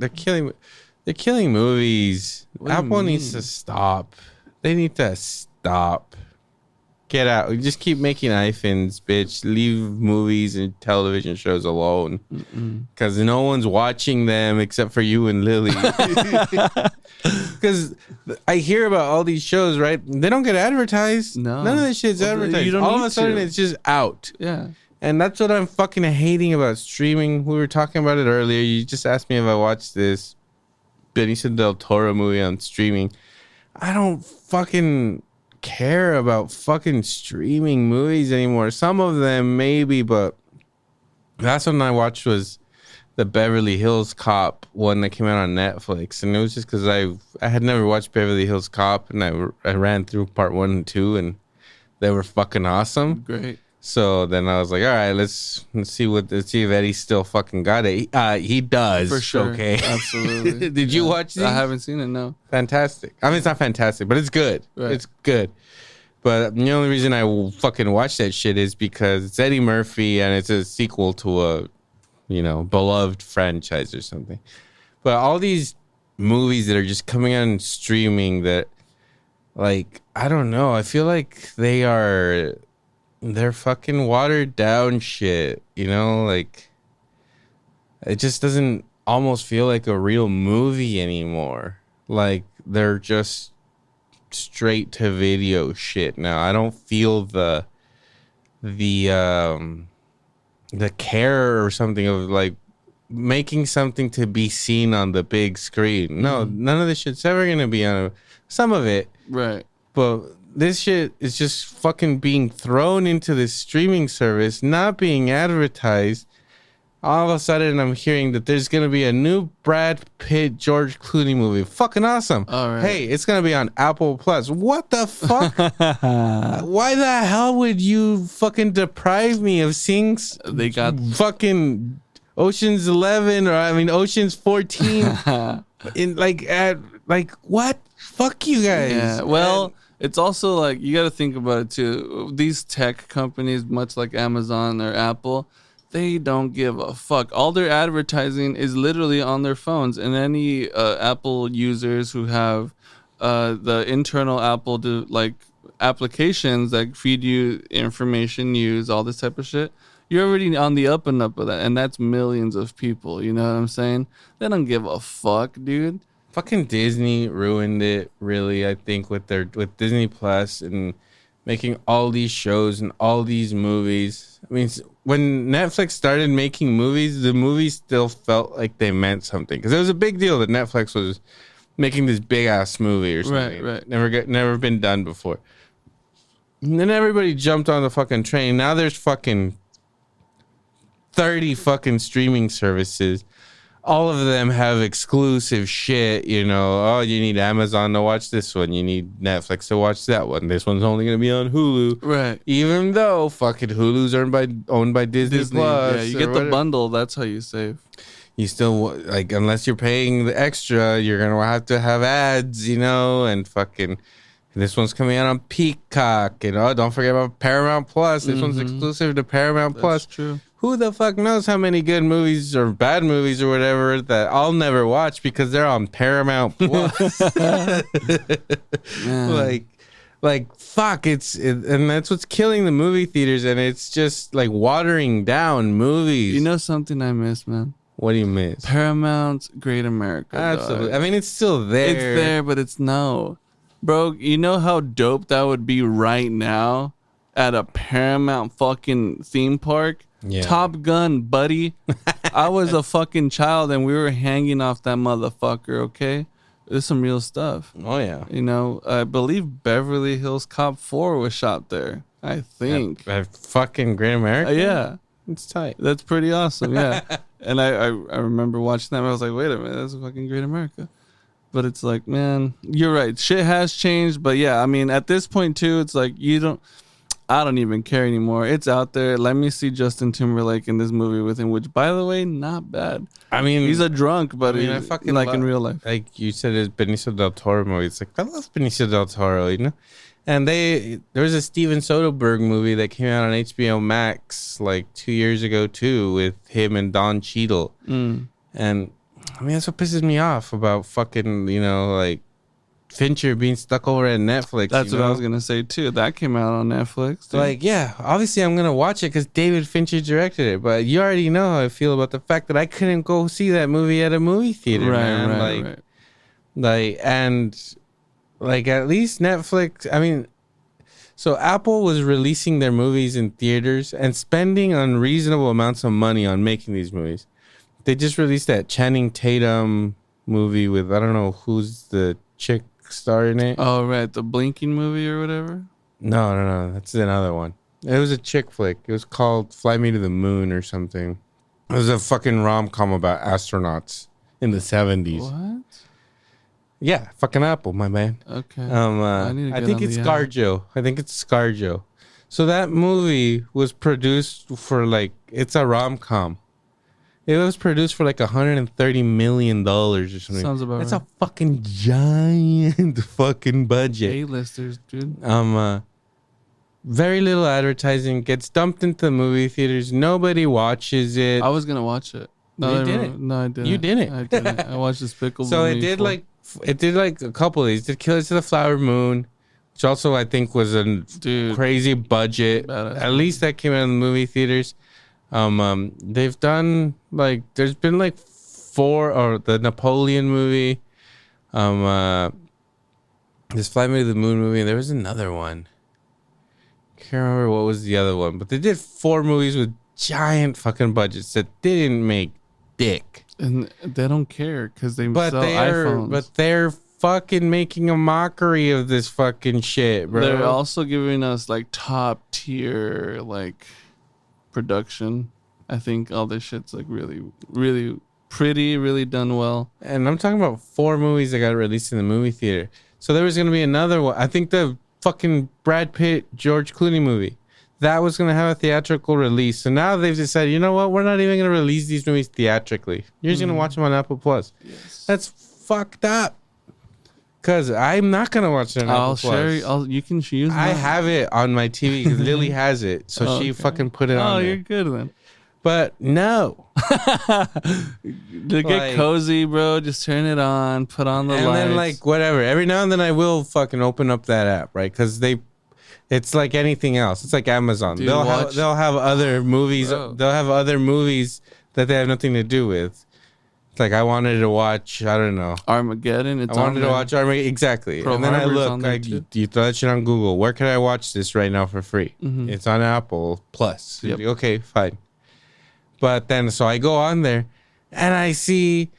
movies. What do you Apple needs mean? to stop. They need to stop. Get out. We just keep making iPhones, bitch. Leave movies and television shows alone. Because no one's watching them except for you and Lily. Because I hear about all these shows, right? They don't get advertised. No. None of this shit's advertised. All of a sudden, it's just out. Yeah. And that's what I'm fucking hating about streaming. We were talking about it earlier. You just asked me if I watched this Benicio del Toro movie on streaming. I don't fucking care about fucking streaming movies anymore. Some of them maybe, but the last one I watched was the Beverly Hills Cop one that came out on Netflix, and it was just because I had never watched Beverly Hills Cop, and I ran through part 1 and 2, and they were fucking awesome. Great. So then I was like, all right, let's see if Eddie still fucking got it. He does. For sure. Okay. Absolutely. Did you watch these? I haven't seen it, no. Fantastic. I mean, it's not fantastic, but it's good. Right. It's good. But the only reason I fucking watch that shit is because it's Eddie Murphy and it's a sequel to a, beloved franchise or something. But all these movies that are just coming out and streaming that, like, I don't know. I feel like they're fucking watered down shit, like it just doesn't almost feel like a real movie anymore. Like they're just straight to video shit now. I don't feel the care or something of like making something to be seen on the big screen. No, none of this shit's ever gonna be on some of it. Right. But this shit is just fucking being thrown into this streaming service, not being advertised. All of a sudden, I'm hearing that there's going to be a new Brad Pitt, George Clooney movie. Fucking awesome. All right. Hey, it's going to be on Apple Plus. What the fuck? Why the hell would you fucking deprive me of seeing They got fucking Ocean's 11 or, Ocean's 14? Like, what? Fuck you guys. Yeah. Well, it's also like you got to think about it too. These tech companies, much like Amazon or Apple, they don't give a fuck. All their advertising is literally on their phones. And any Apple users who have the internal Apple applications that feed you information, news, all this type of shit, you're already on the up and up of that. And that's millions of people. You know what I'm saying? They don't give a fuck, dude. Fucking Disney ruined it, really, I think, with Disney Plus and making all these shows and all these movies. I mean, when Netflix started making movies, the movies still felt like they meant something. Because it was a big deal that Netflix was making this big-ass movie or something. Right. Never been done before. And then everybody jumped on the fucking train. Now there's fucking 30 fucking streaming services. All of them have exclusive shit, Oh, you need Amazon to watch this one. You need Netflix to watch that one. This one's only going to be on Hulu. Right. Even though fucking Hulu's owned by Disney Plus. Yeah, you get the bundle. That's how you save. You still, like, unless you're paying the extra, you're going to have ads, and fucking... This one's coming out on Peacock, don't forget about Paramount Plus. This one's exclusive to Paramount Plus. That's true. Who the fuck knows how many good movies or bad movies or whatever that I'll never watch because they're on Paramount Plus. like fuck, and that's what's killing the movie theaters, and it's just like watering down movies. You know something I miss, man? What do you miss? Paramount's Great America. Absolutely. Dog. It's still there. It's there, but it's no. Bro, you know how dope that would be right now at a Paramount fucking theme park? Yeah. Top Gun, buddy. I was a fucking child and we were hanging off that motherfucker, okay? There's some real stuff. Oh, yeah. I believe Beverly Hills Cop 4 was shot there. I think. At fucking Great America? Yeah. It's tight. That's pretty awesome, yeah. And I remember watching that and I was like, wait a minute, that's fucking Great America. But it's like, man, you're right. Shit has changed. But yeah, at this point too, it's like I don't even care anymore. It's out there. Let me see Justin Timberlake in this movie with him, which, by the way, not bad. He's a drunk, but I fucking in real life. Like you said, it's Benicio del Toro movie. It's like, I love Benicio del Toro, And there was a Steven Soderbergh movie that came out on HBO Max like 2 years ago too, with him and Don Cheadle. And that's what pisses me off about fucking, like Fincher being stuck over at Netflix. That's what I was gonna say too. That came out on Netflix. Dude. Like, yeah, obviously I'm gonna watch it because David Fincher directed it. But you already know how I feel about the fact that I couldn't go see that movie at a movie theater, man. Like, at least Netflix. I mean, so Apple was releasing their movies in theaters and spending unreasonable amounts of money on making these movies. They just released that Channing Tatum movie with, I don't know who's the chick star in it. Oh, right. The Blinking movie or whatever? No. That's another one. It was a chick flick. It was called Fly Me to the Moon or something. It was a fucking rom-com about astronauts in the 70s. What? Yeah, fucking Apple, my man. Okay. I think it's ScarJo. So that movie was produced for like, it's a rom-com. It was produced for like $130 million or something. Sounds about That's right. a fucking giant fucking budget. A-listers, dude. Very little advertising, gets dumped into the movie theaters. Nobody watches it. I was gonna watch it. You didn't. No, I didn't. You didn't. I didn't. I watched Despicable So Me. it did like a couple of these. It did Killers of the Flower Moon, which also I think was a crazy budget. Badass. At least that came out in the movie theaters. They've done like, there's been like 4, or the Napoleon movie, this Fly Me to the Moon movie, and there was another one. Can't remember what was the other one, but they did 4 movies with giant fucking budgets that didn't make dick. And they don't care because they sell iPhones. But they're fucking making a mockery of this fucking shit, bro. They're also giving us like top tier like production. I think all this shit's like really, really pretty, really done well. And I'm talking about 4 movies that got released in the movie theater. So there was going to be another one. I think the fucking Brad Pitt, George Clooney movie, that was going to have a theatrical release. So now they've decided, you know what? We're not even going to release these movies theatrically. You're just going to watch them on Apple Plus. Yes. That's fucked up. Because I'm not going to watch it on Apple Plus. You can use I have it on my TV because Lily has it. So she fucking put it on Oh, there. you're good then. But no. To get cozy, bro, just turn it on, put on the lights. And then like whatever. Every now and then I will fucking open up that app, right? Because it's like anything else. It's like Amazon. Dude, they'll have other movies. Bro. They'll have other movies that they have nothing to do with. It's like I wanted to watch, I don't know, Armageddon. I wanted to watch Armageddon. Exactly. Pearl and then Harbor's I on look, there like too. you throw that shit on Google. Where can I watch this right now for free? Mhm. It's on Apple Plus. Yep. Okay, fine. But then, so I go on there and I see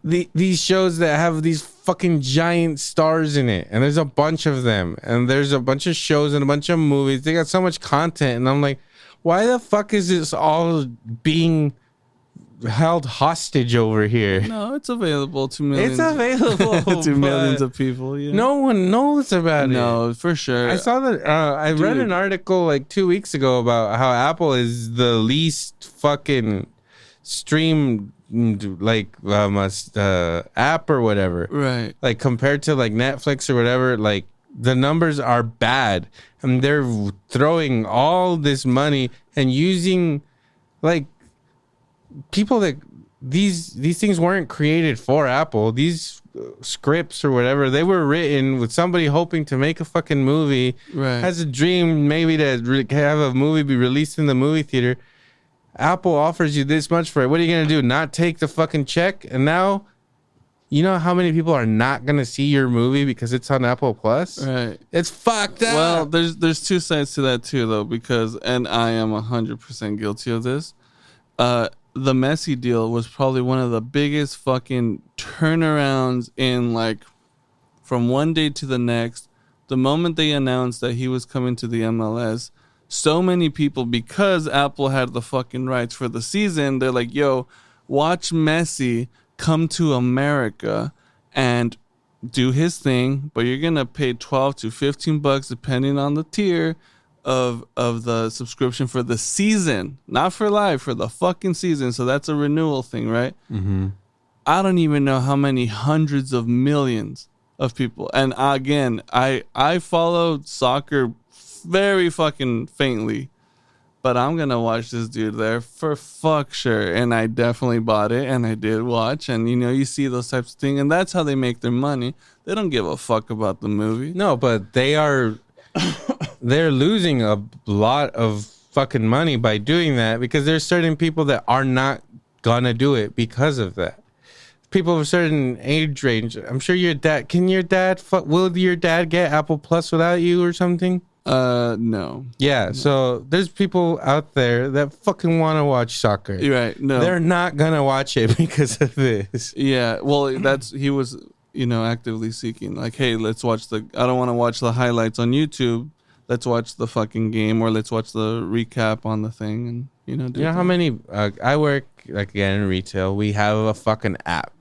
these shows that have these fucking giant stars in it. And there's a bunch of them. And there's a bunch of shows and a bunch of movies. They got so much content. And I'm like, why the fuck is this all being held hostage over here? No, it's available to millions. It's available to millions but of people. Yeah. no one knows about it. No, for sure. I saw that. I read Dude. an article like 2 weeks ago about how Apple is the least fucking streamed like app or whatever. Right. Like compared to like Netflix or whatever, like the numbers are bad, and they're throwing all this money and using like people that these things weren't created for Apple. These scripts or whatever, they were written with somebody hoping to make a fucking movie, Right. has a dream maybe to have a movie be released in the movie theater. Apple offers you this much for it. What are you gonna do? Not take the fucking check? And now, you know how many people are not gonna see your movie because it's on Apple Plus? Right. It's fucked up. Well, there's 2 sides to that too, though, because, and I am 100% guilty of this. The Messi deal was probably one of the biggest fucking turnarounds in like from one day to the next. The moment they announced that he was coming to the MLS, so many people, because Apple had the fucking rights for the season, they're like, yo, watch Messi come to America and do his thing, but you're gonna pay $12 to $15 depending on the tier of the subscription for the season, not for live, for the fucking season. So that's a renewal thing, right? Mm-hmm. I don't even know how many hundreds of millions of people. And again, I follow soccer very fucking faintly, but I'm going to watch this dude there for fuck sure. And I definitely bought it, and I did watch. And, you see those types of things, and that's how they make their money. They don't give a fuck about the movie. No, but they're losing a lot of fucking money by doing that because there's certain people that are not gonna do it because of that. People of a certain age range. I'm sure your dad. Will your dad get Apple Plus without you or something? No. Yeah. So there's people out there that fucking want to watch soccer. You're right. No, they're not gonna watch it because of this. Yeah. Well, he was actively seeking like, hey, let's watch I don't want to watch the highlights on YouTube. Let's watch the fucking game, or let's watch the recap on the thing, and do how many? I work again in retail. We have a fucking app.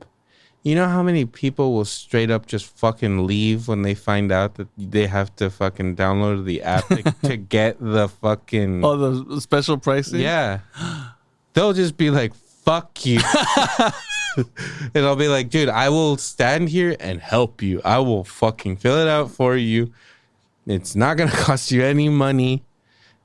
You know how many people will straight up just fucking leave when they find out that they have to fucking download the app to get the fucking... Oh, the special pricing? Yeah. They'll just be like, fuck you. And I'll be like, dude, I will stand here and help you. I will fucking fill it out for you. It's not going to cost you any money.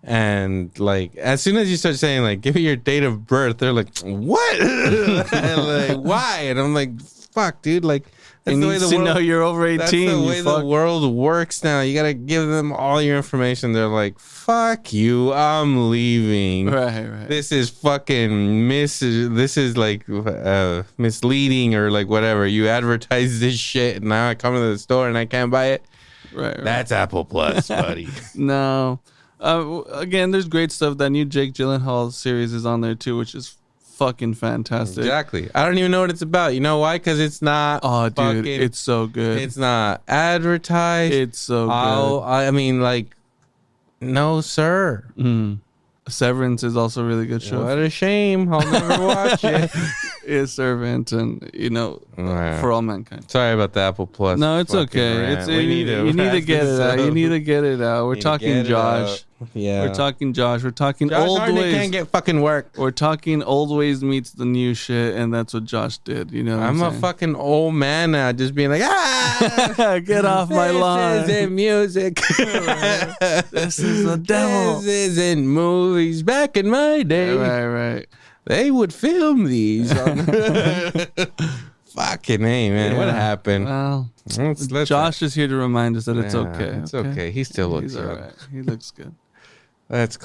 And like, as soon as you start saying like, give me your date of birth, they're like, what? Like, why? And I'm like, fuck, dude. Like, that's the way the world, know you're over 18. That's the way the world works now. You gotta give them all your information. They're like, fuck you, I'm leaving. Right. This is fucking this is like misleading or like whatever. You advertise this shit, and now I come to the store and I can't buy it. Right. That's Apple Plus, buddy. No. Again, there's great stuff. That new Jake Gyllenhaal series is on there too, which is fucking fantastic. Exactly. I don't even know what it's about. You know why? Because it's not. Oh, dude, it's so good. It's not advertised. It's so good. I mean, like, no, sir. Severance is also a really good show. What a shame. I'll never watch it. Is Servant and For All Mankind. Sorry about the Apple Plus. No, it's okay. You need to get it out. You need to get it out. We're talking Josh. Yeah. We're talking Josh. We're talking Josh old Hartnett ways. Can't get fucking work. We're talking old ways meets the new shit, and that's what Josh did. You know what I'm a fucking old man now, just being like, get off my lawn. This isn't music. This is the devil. This isn't movies. Back in my day, right. They would film these. Fucking hey, man. What happened? Well, Josh is here to remind us that it's okay. It's okay. He still looks all young. right. He looks good. Let's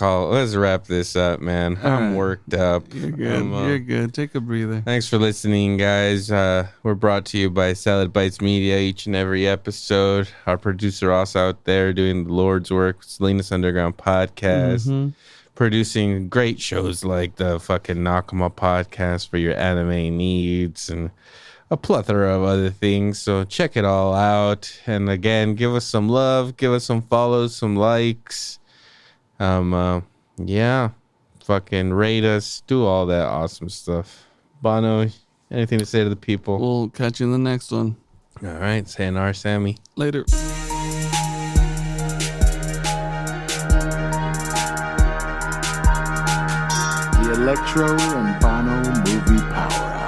wrap this up, man. I'm worked up. You're good. You're good. Take a breather. Thanks for listening, guys. We're brought to you by Salad Bites Media each and every episode. Our producer Ross out there doing the Lord's work, Salinas Underground Podcast. Producing great shows like the fucking Nakama podcast for your anime needs and a plethora of other things. So check it all out. And again, give us some love, give us some follows, some likes. Yeah, fucking rate us, do all that awesome stuff. Bono, anything to say to the people? We'll catch you in the next one. All right, sayonara, Sammy. Later. The Electro and Bono Movie Power Hour.